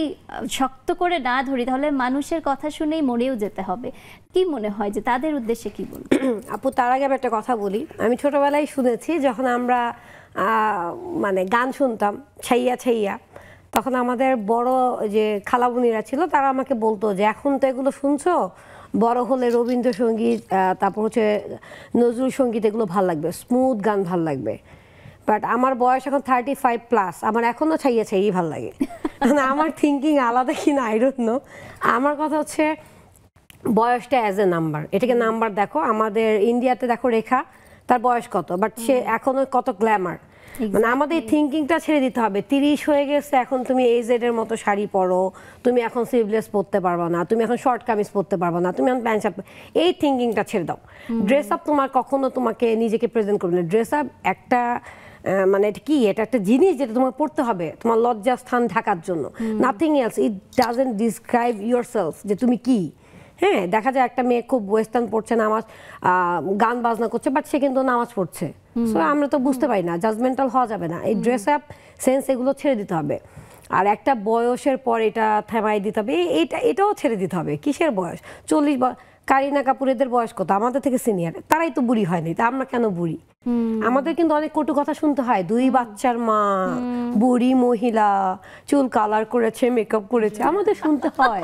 শক্ত করে না ধরি তাহলে মানুষের কথা শুনেই মরেও যেতে হবে? কি মনে হয় যে তাদের উদ্দেশ্যে কি বলবো? আপু, তার আগে আমি একটা কথা বলি। আমি ছোটবেলায় শুনেছি, যখন আমরা মানে গান শুনতাম ছাইয়া ছাইয়া, তখন আমাদের বড় যে খালাবুনিরা ছিল তারা আমাকে বলতো যে এখন তো এগুলো শুনছো, বড় হলে রবীন্দ্রসঙ্গীত, তারপর হচ্ছে নজরুল সঙ্গীত, এগুলো ভাল লাগবে, স্মুথ গান ভাল লাগবে। বাট আমার বয়স এখন 35+, আমার এখনো ছাইয়া ছাইয়াই ভাল লাগে। মানে আমার থিঙ্কিং আলাদা কিনা আই ডোন্ট নো। আমার কথা হচ্ছে বয়সটা অ্যাজ এ নাম্বার, এটাকে নাম্বার দেখো। আমাদের ইন্ডিয়াতে দেখো রেখা, তার বয়স কত, বাট সে এখনো কত গ্ল্যামার। মানে আমাদের থিঙ্কিংটা ছেড়ে দিতে হবে। 30 হয়ে গেছে, এখন তুমি AZ এর মতো শাড়ি পরো, তুমি এখন স্লিভলেস পরতে পারবে না, তুমি এখন শর্ট কামিজ পরতে পারবে না, তুমি এখন প্যান্ট শার্ট, এই থিঙ্কিংটা ছেড়ে দাও। ড্রেস আপ তোমার কখনো তোমাকে নিজেকে প্রেজেন্ট করবে না। ড্রেস আপ একটা মানে এটা কি, এটা একটা জিনিস যেটা তোমার পড়তে হবে তোমার লজ্জাস্থান ঢাকার জন্য, nothing else. It doesn't describe yourself যে তুমি কি। হ্যাঁ, দেখা যায় একটা মেয়ে খুব ওয়েস্টার্ন পড়ছে, নামাজ গান বাজনা করছে, বাট সে কিন্তু নামাজ পড়ছে। সো আমরা তো বুঝতে পারি না, জাজমেন্টাল হওয়া যাবে না। এই ড্রেস আপ সেন্স এগুলো ছেড়ে দিতে হবে। আর একটা বয়সের পর এটা থামাই দিতে হবে, এটাও ছেড়ে দিতে হবে। কিসের বয়স? 40 কারিনা কাপুরেদের বয়স কত? আমাদের থেকে সিনিয়র, তারাই তো বুড়ি হয়নি, তা আমরা কেন বুড়ি? আমাদের কিন্তু অনেক কটু কথা শুনতে হয়, 2 বাচ্চার মা, বুড়ি মহিলা, চুল কালার করেছে, মেকআপ করেছে, আমাদের শুনতে হয়।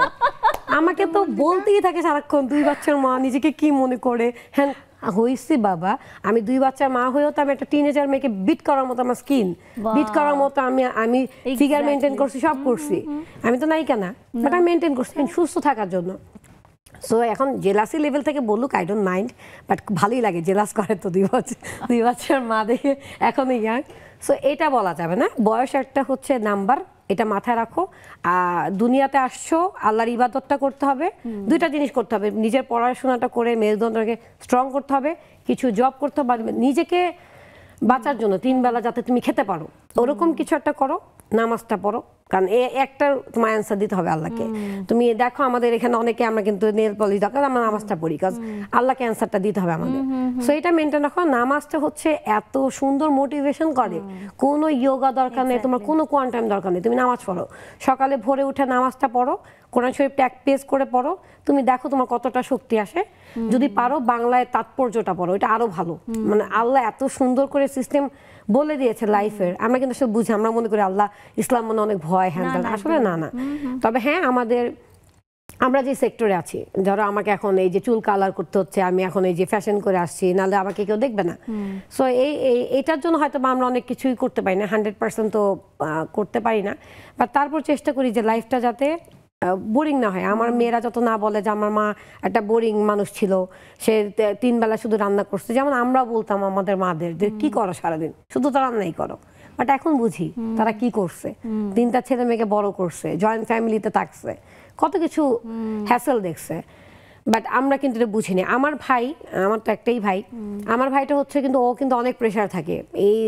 আমাকে তো বলতেই থাকে সারাক্ষণ 2 বাচ্চার মা, নিজেকে কি মনে করে। হ্যাঁ হইছি বাবা, আমি 2 বাচ্চার মা হয়েও তো আমি একটা টিনেজার মেয়েকে বিট করার মতো আমার স্কিন, বিট করার মতো আমি ফিগার মেনটেন করছি, সব করছি। আমি তো নায়িকা না, বাট আমি মেনটেন করছি সুস্থ থাকার জন্য। সো এখন জেলাসি লেভেল থেকে বলুক, আই ডোন্ট মাইন্ড, বাট ভালোই লাগে, জেলাস করে তো 2 বাচ্চার মা দেখে এখনই ইয়াং। সো এটা বলা যাবে না, বয়স একটা হচ্ছে নাম্বার, এটা মাথায় রাখো। দুনিয়াতে আসছো, আল্লাহর ইবাদতটা করতে হবে, 2টা জিনিস করতে হবে। নিজের পড়াশোনাটা করে মেরুদণ্ডকে স্ট্রং করতে হবে, কিছু জব করতে হবে নিজেকে বাঁচার জন্য, 3 বেলা যাতে তুমি খেতে পারো, ওরকম কিছু একটা করো। নামাজটা পড়ো, কারণ একটা তোমার অ্যান্সার দিতে হবে আল্লাহকে। তুমি দেখো আমাদের এখানে অনেকে আমরা কিন্তু নেল পলিশ দরকার, আমরা নামাজটা পড়ি, কারণ আল্লাহকে অ্যান্সারটা দিতে হবে আমাদের। সো এটা মেনটেন রাখো। নামাজটা হচ্ছে এত সুন্দর মোটিভেশন করে, কোনো ইয়োগা দরকার নেই, তোমার কোনো কোয়ান্টাম দরকার নেই, তুমি নামাজ পড়ো, সকালে ভোরে উঠে নামাজটা পড়ো, কোরআন শরীফটা 1 পেজ করে পড়ো, তুমি দেখো তোমার কতটা শক্তি আসে। যদি পারো বাংলায় তাৎপর্যটা পড়ো, এটা আরো ভালো। মানে আল্লাহ এত সুন্দর করে সিস্টেম বলে দিয়েছে লাইফের, আমরা কিন্তু সব বুঝি, আমরা মনে করি আল্লাহ ইসলাম মনে অনেক ভয়, হ্যান্ডেল, আসলে না। তবে হ্যাঁ, আমরা যে সেক্টরে আছি, ধরো আমাকে এখন এই যে চুল কালার করতে হচ্ছে, আমি এখন এই যে ফ্যাশন করে আসছি, নাহলে আমাকে কেউ দেখবে না। সো এইটার জন্য হয়তো আমরা অনেক কিছুই করতে পারি না, 100% তো করতে পারি না, বাট তারপর চেষ্টা করি যে লাইফটা যাতে বোরিং না হয়। আমার মেয়েরা যত না বলে যে আমার মা একটা বোরিং মানুষ ছিল, সে 3 বেলা শুধু রান্না করছে, যেমন আমরা বলতাম আমাদের মাদের যে কি করো সারাদিন, শুধু তো রান্নাই করো। বাট এখন বুঝি তারা কি করছে, 3টা ছেলে মেয়েকে বড় করছে, জয়েন্ট ফ্যামিলিতে থাকছে, কত কিছু হ্যাসেল দেখছে। বাট আমরা কিন্তু এটা বুঝিনি। আমার তো একটাই ভাই, আমার ভাইটা হচ্ছে কিন্তু ও কিন্তু অনেক প্রেশার থাকে, এই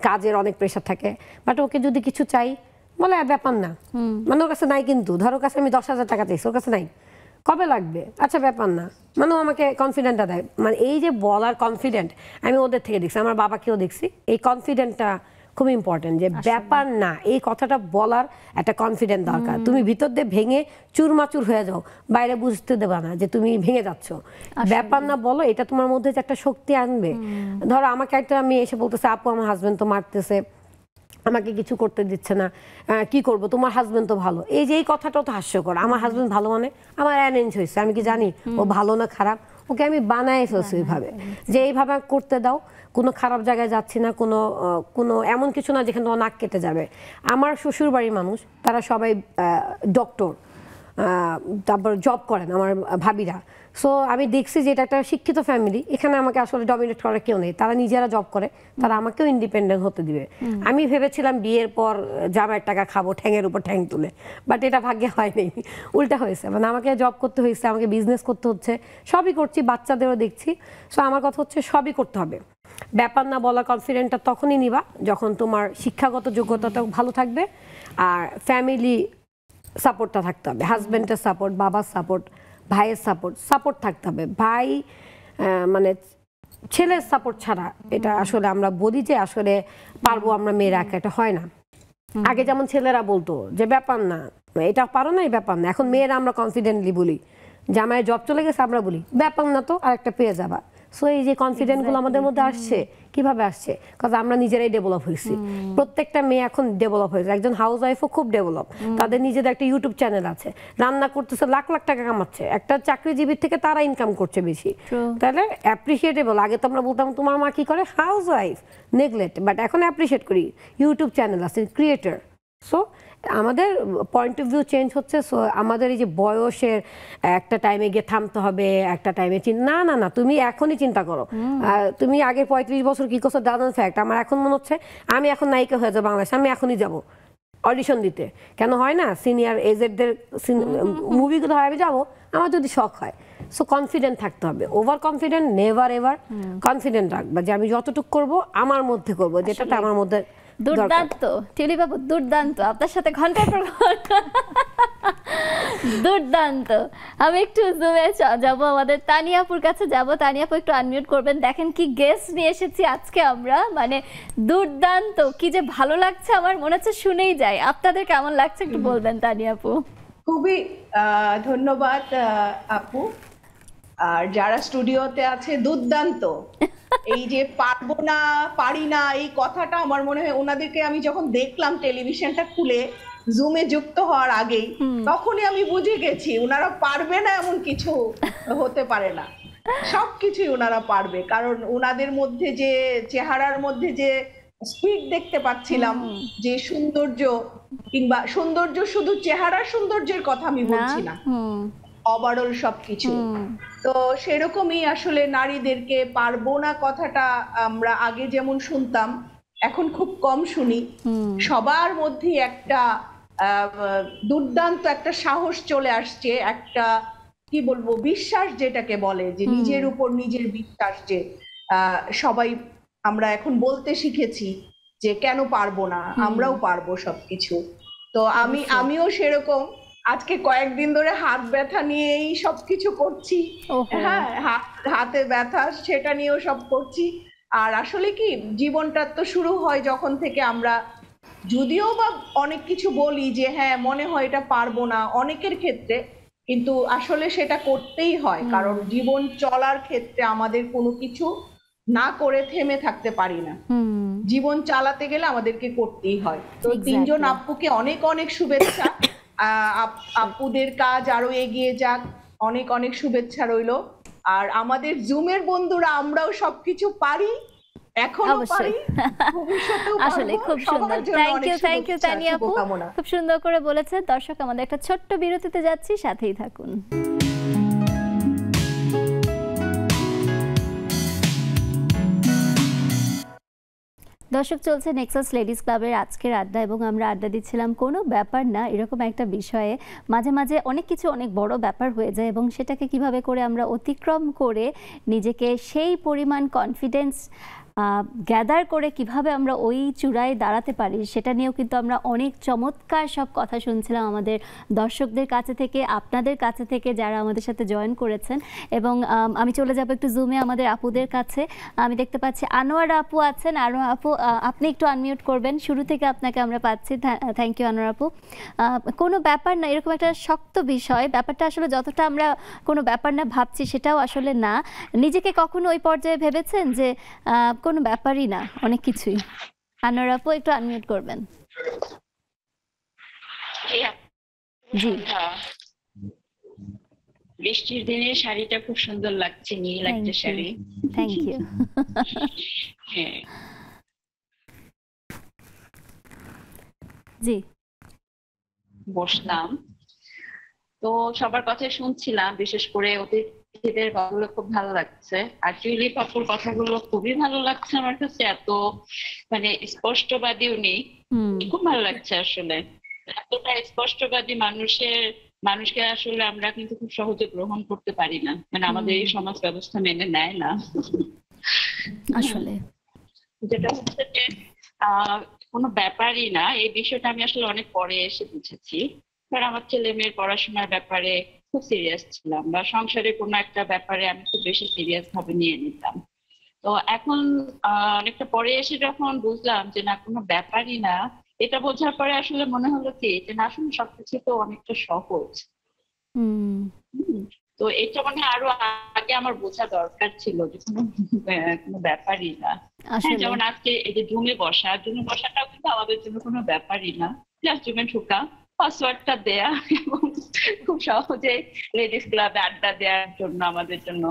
কাজের অনেক প্রেশার থাকে, বাট ওকে যদি কিছু চাই বলে ব্যাপার না, মানে ওর কাছে নাই, কিন্তু ধরো কাছে আমি 10,000 টাকা চাইছি, ওর কাছে নাই, কবে লাগবে, আচ্ছা ব্যাপার না, মানে ও আমাকে কনফিডেন্টটা দেয়। মানে এই যে বলার কনফিডেন্ট আমি ওদের থেকে দেখছি, আমার বাবাকেও দেখছি, এই কনফিডেন্টটা খুব ইম্পর্টেন্ট, যে ব্যাপার না, এই কথাটা বলার একটা কনফিডেন্ট দরকার। তুমি ভিতর দিয়ে ভেঙে চুরমাচুর হয়ে যাও, বাইরে বুঝতে দেবা না যে তুমি ভেঙে যাচ্ছ, ব্যাপার না বলো, এটা তোমার মধ্যে যে একটা শক্তি আনবে। ধরো আমাকে একটা মেয়ে এসে বলতেছে আপু আমার হাজবেন্ড তো মারতেছে, আমাকে কিছু করতে দিচ্ছে না, কি করব, তোমার হাজবেন্ড তো ভালো, এই যে এই কথাটাও তো হাস্যকর। আমার হাজবেন্ড ভালো মানে আমার অ্যারেঞ্জ হয়েছে, আমি কি জানি ও ভালো না খারাপ, ওকে আমি বানায় ফেলছি এইভাবে, যে এইভাবে করতে দাও, কোনো খারাপ জায়গায় যাচ্ছি না, কোনো এমন কিছু না যেখানে তোমার নাক কেটে যাবে। আমার শ্বশুর বাড়ির মানুষ তারা সবাই ডক্টর, তারপর জব করেন আমার ভাবিরা। সো আমি দেখছি যে এটা একটা শিক্ষিত ফ্যামিলি, এখানে আমাকে আসলে ডমিনেট করার কেউ নেই, তারা নিজেরা জব করে, তারা আমাকেও ইন্ডিপেন্ডেন্ট হতে দিবে। আমি ভেবেছিলাম বিয়ের পর জামাইয়ের টাকা খাবো ঠ্যাঙের উপর ঠ্যাং তুলে, বাট এটা ভাগ্যে হয়নি, উল্টা হয়েছে। মানে আমাকে জব করতে হয়েছে, আমাকে বিজনেস করতে হচ্ছে, সবই করছি, বাচ্চাদেরও দেখছি। সো আমার কথা হচ্ছে সবই করতে হবে, ব্যাপার না বলা কনফিডেন্টটা তখনই নিবা যখন তোমার শিক্ষাগত যোগ্যতাটাও ভালো থাকবে আর ফ্যামিলি সাপোর্টটা থাকতে হবে, হাজব্যান্ডের সাপোর্ট, বাবার সাপোর্ট, ভাইয়ের সাপোর্ট থাকতে হবে। ভাই মানে ছেলের সাপোর্ট ছাড়া এটা আসলে আমরা বলি যে আসলে পারবো আমরা মেয়েরা একা, এটা হয় না। আগে যেমন ছেলেরা বলতো যে ব্যাপার না, এটা পারো না, এই ব্যাপার না, এখন মেয়েরা আমরা কনফিডেন্টলি বলি, জামাইয়ের জব চলে গেছে আমরা বলি ব্যাপার না তো আরেকটা পেয়ে যাবা। সো এই যে কনফিডেন্টগুলো আমাদের মধ্যে আসছে, কিভাবে আসছে, কারণ আমরা নিজেরাই ডেভেলপ হয়েছি। প্রত্যেকটা মেয়ে এখন ডেভেলপ হয়েছে, একজন হাউস ওয়াইফও খুব ডেভেলপ, তাদের নিজেদের একটা ইউটিউব চ্যানেল আছে, রান্না করতেছে, লাখ লাখ টাকা কামাচ্ছে, একটা চাকরিজীবীর থেকে তারা ইনকাম করছে বেশি, তাহলে অ্যাপ্রিসিয়েটেবল। আগে তো আমরা বলতাম তোমার মা কি করে, হাউস ওয়াইফ, নেগলেক্ট, বাট এখন অ্যাপ্রিসিয়েট করি, ইউটিউব চ্যানেল আছে, ক্রিয়েটর। সো আমাদের পয়েন্ট অফ ভিউ চেঞ্জ হচ্ছে। সো আমাদের এই যে বয়সের একটা টাইমে গিয়ে থামতে হবে, একটা টাইমে না না না, তুমি এখনই চিন্তা করো, তুমি আগে 35 বছর কি করছো ডাজন্ট ফ্যাক্ট। আমার এখন মনে হচ্ছে আমি এখন নায়িকা হয়ে যাবো বাংলাদেশে, আমি এখনই যাব অডিশন দিতে, কেন হয় না, সিনিয়র এজেডদের মুভিগুলো হয় আমি যাবো, আমার যদি শখ হয়। সো কনফিডেন্ট থাকতে হবে, over confident never ever, confident রাখবা যে আমি যতটুকু করব আমার মধ্যে করব, যেটাতে আমার মধ্যে। দুর্দান্ত টিউলি বাবু, দুর্দান্ত, আপনার সাথে ঘন্টার পর ঘন্টা দুর্দান্ত। আমি একটু জুমে যাবো, আমাদের তানিয়াপুর কাছে যাব। তানিয়াপু একটু আনমিউট করবেন। দেখেন কি গেস্ট নিয়ে এসেছি আজকে আমরা, মানে দুর্দান্ত, কি যে ভালো লাগছে, আমার মনে হচ্ছে শুনেই যায়। আপনাদের কেমন লাগছে একটু বলবেন তানিয়াপু। খুবই ধন্যবাদ আপু, আর যারা স্টুডিওতে আছে দুর্দান্ত। এই যে পারবো না, পারি না, এই কথাটা আমার মনে হয় ওনাদেরকে আমি যখন দেখলাম টেলিভিশনটা খুলে জুমে যুক্ত হওয়ার আগেই, তখনই আমি বুঝে গেছি ওনারা পারবে না এমন কিছু হতে পারে না, সবকিছুই ওনারা পারবে। কারণ ওনাদের মধ্যে যে চেহারার মধ্যে যে স্পিড দেখতে পাচ্ছিলাম, যে সৌন্দর্য, কিংবা সৌন্দর্য শুধু চেহারার সৌন্দর্যের কথা আমি বলছি না, ওভারঅল সবকিছু। তো সেরকমই আসলে নারীদেরকে পারবো না কথাটা আমরা আগে যেমন শুনতাম, এখন খুব কম শুনি। সবার মধ্যে একটা দুর্দান্ত একটা সাহস চলে আসছে, একটা কি বলবো বিশ্বাস, যেটাকে বলে যে নিজের উপর নিজের বিশ্বাস, যে সবাই আমরা এখন বলতে শিখেছি যে কেন পারবো না, আমরাও পারবো সবকিছু। তো আমিও সেরকম আজকে কয়েকদিন ধরে হাত ব্যথা নিয়েই সবকিছু করছি, হ্যাঁ হাতে ব্যথা, সেটা নিয়েও সব করছি। আর আসলে কি জীবনটা তো শুরু হয় যখন থেকে আমরা, যদিও বা অনেক কিছু বলি যে হ্যাঁ মনে হয় এটা পারবো না অনেকের ক্ষেত্রে, কিন্তু আসলে সেটা করতেই হয়, কারণ জীবন চলার ক্ষেত্রে আমাদের কোনো কিছু না করে থেমে থাকতে পারি না, জীবন চালাতে গেলে আমাদেরকে করতেই হয়। তো তিনজন আপুকে অনেক অনেক শুভেচ্ছা, আপুদের কাজ আরো এগিয়ে যাক, অনেক অনেক শুভেচ্ছা রইলো। আর আমাদের জুমের বন্ধুরা, আমরাও সবকিছু পারি, এখনো পারি, ভবিষ্যতেও পারবো। আসলে খুব সুন্দর, থ্যাংক ইউ তানিয়া আপু, খুব সুন্দর করে বলেছেন। দর্শক, আমাদের একটা ছোট্ট বিরতিতে যাচ্ছি, সাথেই থাকুন। দর্শক, চলছে নেক্সাস লেডিস ক্লাবের আজকের আড্ডা এবং আমরা আড্ডা দিচ্ছিলাম কোনো ব্যাপার না এরকম একটা বিষয়ে। মাঝে মাঝে অনেক কিছু অনেক বড় ব্যাপার হয়ে যায় এবং সেটাকে কিভাবে করে আমরা অতিক্রম করে নিজেকে সেই পরিমাণ কনফিডেন্স গ্যাদার করে কিভাবে আমরা ওই চূড়ায় দাঁড়াতে পারি সেটা নিয়েও কিন্তু আমরা অনেক চমৎকার সব কথা শুনছিলাম আমাদের দর্শকদের কাছে থেকে, আপনাদের কাছে থেকে যারা আমাদের সাথে জয়েন করেছেন। এবং আমি চলে যাব একটু জুমে আমাদের আপুদের কাছে। আমি দেখতে পাচ্ছি আনোয়ার আপু আছেন। আনোয়ার আপু, আপনি একটু আনমিউট করবেন, শুরু থেকে আপনাকে আমরা পাচ্ছি। থ্যাংক ইউ আনোয়ার আপু। কোনো ব্যাপার না এরকম একটা শক্ত বিষয়, ব্যাপারটা আসলে যতটা আমরা কোনো ব্যাপার না ভাবছি সেটাও আসলে না। নিজেকে কখনো ওই পর্যায়ে ভেবেছেন যে কোনো ব্যাপারই না অনেক কিছুই? আনোয়ার আপু একটু আনমিউট করবেন। জি, বৃষ্টির দিনে শাড়িটা খুব সুন্দর লাগছে, নীল একটা শাড়ি। Thank you. হ্যাঁ, জি, বসলাম তো সবার কথা শুনছিলাম, বিশেষ করে অতিথিদের কথাগুলো খুব ভালো লাগছে। আর জুলি পাপুর কথাগুলো খুবই ভালো লাগছে আমার কাছে, এত মানে স্পষ্টবাদী উনি, খুব ভালো লাগছে আসলে। এতটা স্পষ্টবাদী মানুষকে আসলে আমরা কিন্তু খুব সহজে গ্রহণ করতে পারি না, মানে আমাদের এই সমাজ ব্যবস্থা মেনে নেয় না আসলে। যেটা হচ্ছে যে কোনো ব্যাপারই না, এই বিষয়টা আমি আসলে অনেক পরে এসে বুঝেছি। কারণ আমার ছেলে মেয়ের পড়াশোনার ব্যাপারে খুব সিরিয়াস ছিলাম, বা সংসারে কোনো একটা ব্যাপারে আমি খুব বেশি সিরিয়াস ভাবে নিয়ে নিতাম। তো এখন অনেকটা পরে এসে যখন বুঝলাম যে না, কোনো ব্যাপারই না, এটা বোঝার পরে আসলে মনে হলো কি যে না, আসলে সবকিছু তো অনেকটা সহজ। তো এটা মানে আরো আগে আমার বোঝা দরকার ছিল যে কোনো ব্যাপারই না। যেমন আজকে এই যে জুমে বসাটাও কিন্তু আমাদের জন্য কোনো ব্যাপারই না, জাস্ট জুমে ঢোকা, পাসওয়ার্ডটা দেয়া এবং খুব সহজে লেডিস ক্লাবে আড্ডা দেওয়ার জন্য আমাদের জন্য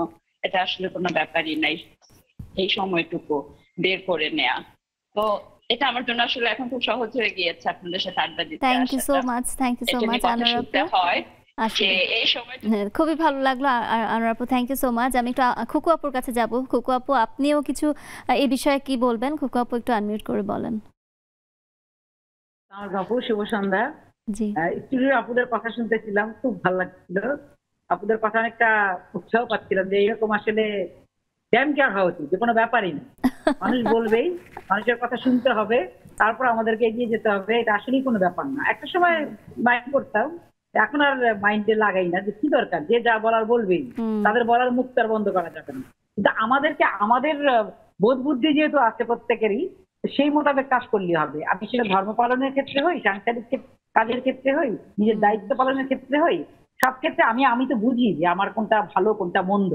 এটা আসলে কোনো ব্যাপারই নাই, এই সময়টুকু বের করে নেয়া। তো এটা আমার জন্য আসলে এখন খুব সহজ হয়ে গিয়েছে আপনাদের সাথে আড্ডা দিতে। Thank you so much, thank you so much Anwar আপু। খুবই ভালো লাগলো আনোয়ার আপু, থ্যাংক ইউ সো মাচ। আমি একটু খুকু আপুর কাছে যাব। খুকু আপু, আপনিও কিছু এই বিষয়ে কি বলবেন? খুকু আপু একটু আনমিউট করে বলেন। আপু শুভ সন্ধ্যা। জি, স্টুডিওর আপুদের কথা শুনতেছিলাম, খুব ভালো লাগছিল। আপুদের কথা অনেকটা উৎসাহ পাচ্ছিলাম যে এরকম আসলে ড্যাম কেয়ার হওয়া উচিত, যে কোনো ব্যাপারই না, মানুষ বলবেই, মানুষের কথা শুনতে হবে, তারপর আমাদেরকে এগিয়ে যেতে হবে, এটা আসলেই কোনো ব্যাপার না। একটা সময় মাইন্ড করতাম, এখন আর মাইন্ডে লাগাই না, যে কি দরকার, যে যা বলার বলবেই, তাদের বলার মুখ তার বন্ধ করা যাবে না। কিন্তু আমাদেরকে আমাদের বোধ বুদ্ধি যেহেতু আছে প্রত্যেকেরই, সেই মোতাবেক কাজ করলে হবে। আমি সেটা ধর্ম পালনের ক্ষেত্রে হই, সাংসারিক কাজের ক্ষেত্রে হই, নিজের দায়িত্ব পালনের ক্ষেত্রে হই, সব ক্ষেত্রে আমি তো বুঝি যে আমার কোনটা ভালো কোনটা মন্দ,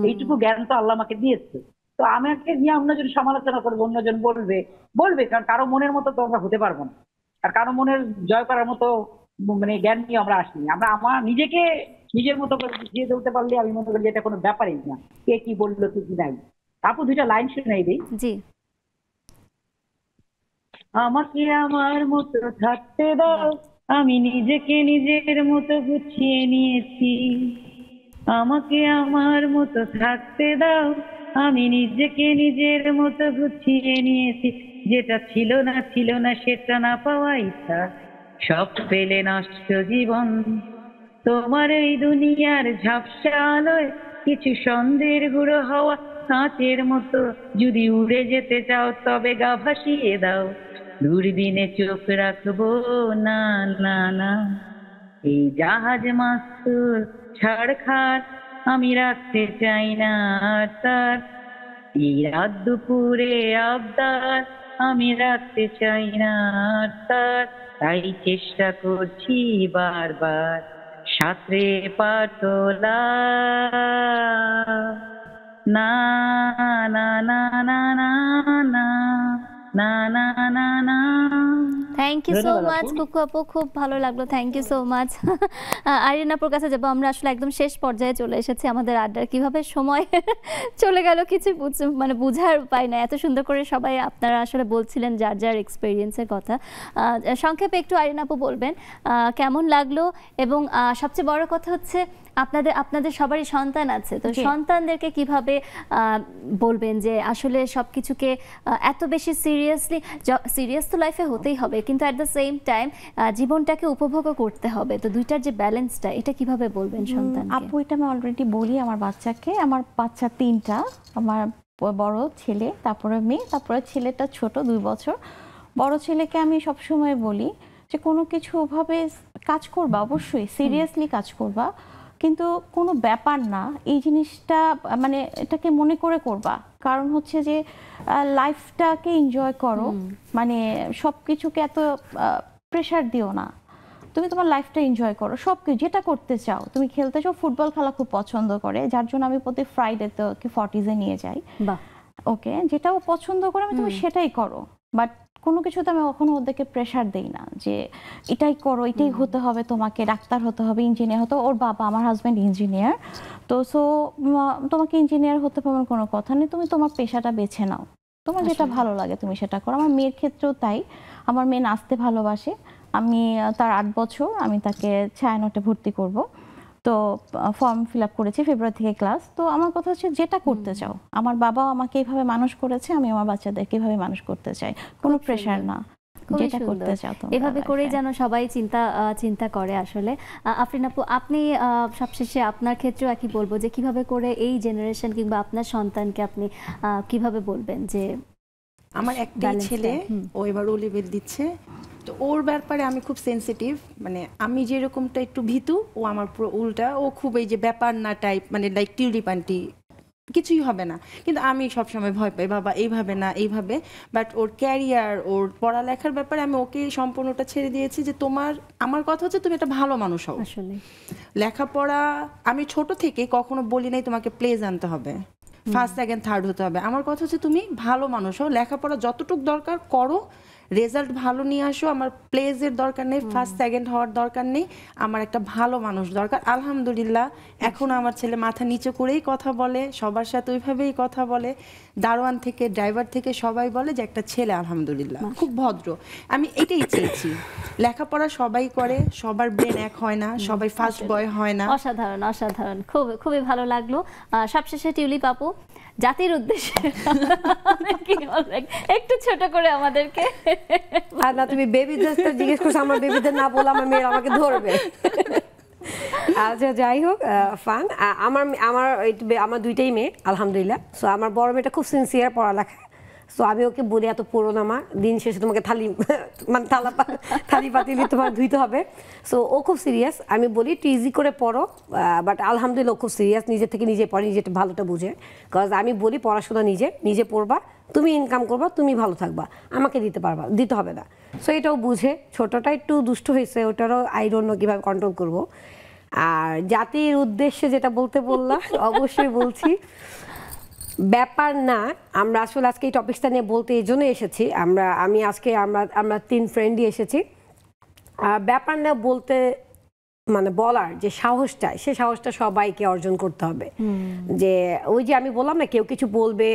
এইটুকু জ্ঞান তো আল্লাহ আমাকে দিয়েছে। তো আমাকে নিয়ে অন্যজন সমালোচনা করবে, অন্যজন বলবে, কারণ কারো মনের মতো তো আমরা হতে পারবো না, আর কারো মনের জয় করার মতো মানে জ্ঞান নিয়ে আমরা আসিনি। আমরা আমার নিজেকে নিজের মতো করে বুঝিয়ে তুলতে পারলে আমি মনে করি এটা কোনো ব্যাপারই না, কে কি বললো কি নাই। আপু দুইটা লাইন শুনাই দিই। জি। আমাকে আমার মতো থাকতে দাও, আমি নিজেকে নিজের মতো গুছিয়ে নিয়েছি। আমাকে আমার মতো থাকতে দাও, আমি নিজেকে নিজের মতো গুছিয়ে নিয়েছি। যেটা ছিল না সেটা না পাওয়া ইচ্ছা, সব পেলে নষ্ট জীবন। তোমার এই দুনিয়ার ঝাপসা আলোয় কিছু সন্ধ্যের গুঁড়ো হাওয়া কাঁচের মতো যদি উড়ে যেতে চাও, তবে গা ভাসিয়ে দাও, দূরবীনে চোখ রাখবো না না না। এই জাহাজ মাস্তুর ছাড়খাড় আমি রাখতে চাই না তার, এই রাত দুপুরে আবদার আমি রাখতে চাই না তার। তাই চেষ্টা করছি বারবার সাঁতরে পাতলা, না না না না না না না না না না। Thank you so much Khuku আপু, খুব ভালো লাগলো, thank you so much. Aryan আপুর কাছে যাবো। আমরা আসলে একদম শেষ পর্যায়ে চলে এসেছি আমাদের আড্ডার। কিভাবে সময় চলে গেল কিছু মানে বোঝার উপায় না। এত সুন্দর করে সবাই আপনারা আসলে বলছিলেন যার যার এক্সপিরিয়েন্সের কথা। সংক্ষেপে একটু আরিয়ান আপু বলবেন কেমন লাগলো, এবং সবচেয়ে বড় কথা হচ্ছে আপনাদের সবারই সন্তান আছে, তো সন্তানদেরকে কিভাবে বলবেন যে আসলে সবকিছুকে এত বেশি সিরিয়াস তো লাইফে হতেই হবে, কিন্তু অ্যাট দ্য সেম টাইম জীবনটাকে উপভোগও করতে হবে, তো দুইটার যে ব্যালেন্সটা এটা কিভাবে বলবেন সন্তানকে? আপু এটা আমি অলরেডি বলি আমার বাচ্চাকে। আমার বাচ্চা 3টা, আমার বড় ছেলে, তারপরে মেয়ে, তারপরে ছেলেটা ছোট 2 বছর। বড় ছেলেকে আমি সবসময় বলি যে কোনো কিছু ওভাবে কাজ করবা, অবশ্যই সিরিয়াসলি কাজ করবা, কিন্তু কোনো ব্যাপার না এই জিনিসটা, মানে এটাকে মনে করে করবা। কারণ হচ্ছে যে লাইফটাকে এনজয় করো, মানে সব কিছুকে এত প্রেশার দিও না। তুমি তোমার লাইফটা এনজয় করো, সব কিছু যেটা করতে চাও। তুমি খেলতে চাও, ফুটবল খেলা খুব পছন্দ করে, যার জন্য আমি প্রতি ফ্রাইডেতে ওকে 40s-এ নিয়ে যাই। ওকে যেটাও পছন্দ করে আমি তুমি সেটাই করো, বাট কোনো কিছুতে আমি কখনো ওদেরকে প্রেশার দেই না যে এটাই করো, এটাই হতে হবে, তোমাকে ডাক্তার হতে হবে, ইঞ্জিনিয়ার হতে। ওর বাবা, আমার হাজব্যান্ড ইঞ্জিনিয়ার, তো তোমাকে ইঞ্জিনিয়ার হতে পারবে কোনো কথা নেই, তুমি তোমার পেশাটা বেছে নাও, তোমার যেটা ভালো লাগে তুমি সেটা করো। আমার মেয়ের ক্ষেত্রেও তাই। আমার মেয়ে নাচতে ভালোবাসে, আমি তার 8 বছর, আমি তাকে ছায়ানটে ভর্তি করব, তো ফর্ম ফিল আপ করেছি, ফেব্রুয়ারি থেকে ক্লাস। তো আমার কথা হচ্ছে যেটা করতে চাও, আমার বাবা আমাকে এইভাবে মানুষ করেছে, আমি আমার বাচ্চাদেরকে এইভাবে মানুষ করতে চাই, কোনো প্রেশার না, যেটা করতে চাও এভাবে করেই যেন সবাই চিন্তা করে। আসলে আফরিন আপু, আপনি সবশেষে আপনার ক্ষেত্রেও একই বলবো যে কিভাবে করে এই জেনারেশন কিংবা আপনার সন্তানকে আপনি কিভাবে বলবেন যে আমার একটাই ছেলে, ও এবার ও লেভেল দিচ্ছে, তো ওর ব্যাপারে আমি খুব সেনসিটিভ। মানে আমি যেরকমটা একটু ভীতু, ও আমার পুরো উল্টা, ও খুব এই যে ব্যাপার না টাইপ, মানে লাইক টিউলি পান্টি, কিছুই হবে না, কিন্তু আমি সবসময় ভয় পাই, বাবা এইভাবে না এইভাবে। বাট ওর ক্যারিয়ার, ওর পড়ালেখার ব্যাপারে আমি ওকে সম্পূর্ণটা ছেড়ে দিয়েছি যে আমার কথা হচ্ছে তুমি একটা ভালো মানুষ হও। আসলে লেখাপড়া আমি ছোট থেকে কখনো বলি নাই তোমাকে প্লেজ আনতে হবে, ফার্স্ট সেকেন্ড থার্ড হতে হবে। আমার কথা হচ্ছে তুমি ভালো মানুষ হও, লেখাপড়া যতটুকু দরকার করো, রেজাল্ট ভালো নিয়ে আসো, আমার প্লেজের দরকার নেই, ফার্স্ট সেকেন্ড হওয়ার দরকার নেই, আমার একটা ভালো মানুষ দরকার। আলহামদুলিল্লাহ এখন আমার ছেলে মাথা নিচু করেই কথা বলে, সবার সাথে ওইভাবেই কথা বলে, দারোয়ান থেকে ড্রাইভার থেকে সবাই বলে যে একটা ছেলে আলহামদুলিল্লাহ খুব ভদ্র। আমি এটাই চেয়েছি, লেখাপড়া সবাই করে, সবার ব্রেন এক হয় না, সবাই ফার্স্ট বয় হয় না। অসাধারণ অসাধারণ, খুবই ভালো লাগলো। সবশেষে টিউলিপ আপু, জাতির উদ্দেশ্যে কি বলবেন একটু ছোট করে আমাদেরকে? আর না, তুমি বেবিদের জিজ্ঞেস করছো, আমার বেবিদের না বলে আমার মেয়ের আমাকে ধরবে। আচ্ছা যাই হোক, ফান। আমার 2টাই মেয়ে আলহামদুলিল্লাহ। সো আমার বড় মেয়েটা খুব সিনসিয়ার পড়ালেখা, সো আমি ওকে বলি এত পুরো না মা, দিন শেষে তোমাকে থালি পাতিলি তোমার ধুইতে হবে। সো ও খুব সিরিয়াস, আমি বলি একটু ইজি করে পড়ো, বাট আলহামদুলিল্লাহ ও খুব সিরিয়াস, নিজে থেকে নিজে পড়ে, নিজে ভালোটা বুঝে। কজ আমি বলি পড়াশোনা নিজে পড়বা, তুমি ইনকাম করবা, তুমি ভালো থাকবা, আমাকে দিতে হবে না। সো এটাও বুঝে। ছোটটা একটু দুষ্ট হয়েছে, ওটারও আই ডোন্ট নো কীভাবে কন্ট্রোল করবো। আর জাতির উদ্দেশ্যে যেটা বলতে বললাম, অবশ্যই বলছি, ব্যাপার না। আমরা আসলে আজকে এই টপিকটা নিয়ে বলতে এই জন্য এসেছি, আমরা 3 ফ্রেন্ডই এসেছি। ব্যাপার না বলতে, মানে বলার যে সাহসটা, সে সাহসটা সবাইকে অর্জন করতে হবে। যে ওই যে আমি বললাম না, কেউ কিছু বলবে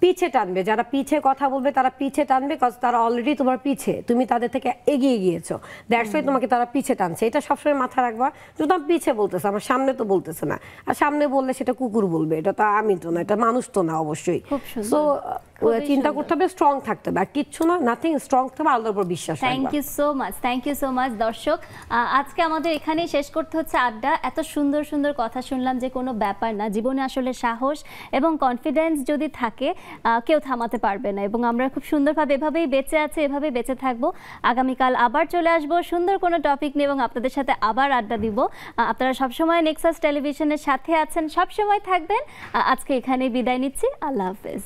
পিছে টানবে, যারা পিছে কথা বলবে তারা পিছে টানবে, কজ তারা অলরেডি তোমার পিছে, তুমি তাদের থেকে এগিয়ে গিয়েছো, দ্যাটস ওয়াই তোমাকে তারা পিছে টানছে। এটা সবসময় মাথায় রাখবা, যদি আমি পিছে বলতেছে, আমার সামনে তো বলতেছে না, আর সামনে বললে সেটা কুকুর বলবে, এটা তো আমি তো না, এটা মানুষ তো না অবশ্যই। সো চিন্তা করতে হবে, স্ট্রং থাকতে হবে, আর কিচ্ছু না, নাথিং, স্ট্রং থাকতে হবে, আল্লাহর উপর বিশ্বাস রাখবা। থ্যাংক ইউ সো মাচ দর্শক, আজকে আমাদের এখানেই শেষ করতে হচ্ছে আড্ডা। এত সুন্দর সুন্দর কথা শুনলাম যে কোনো ব্যাপার না, জীবনে আসলে সাহস এবং কনফিডেন্স যদি থাকে কেউ থামাতে পারবে না, এবং আমরা খুব সুন্দরভাবে এভাবেই বেঁচে আছি, এভাবেই বেঁচে থাকবো। আগামীকাল আবার চলে আসবো সুন্দর কোনো টপিক নিয়ে এবং আপনাদের সাথে আবার আড্ডা দিব। আপনারা সবসময় নেক্সাস টেলিভিশনের সাথে আছেন, সবসময় থাকবেন। আজকে এখানেই বিদায় নিচ্ছি, আল্লাহ হাফেজ।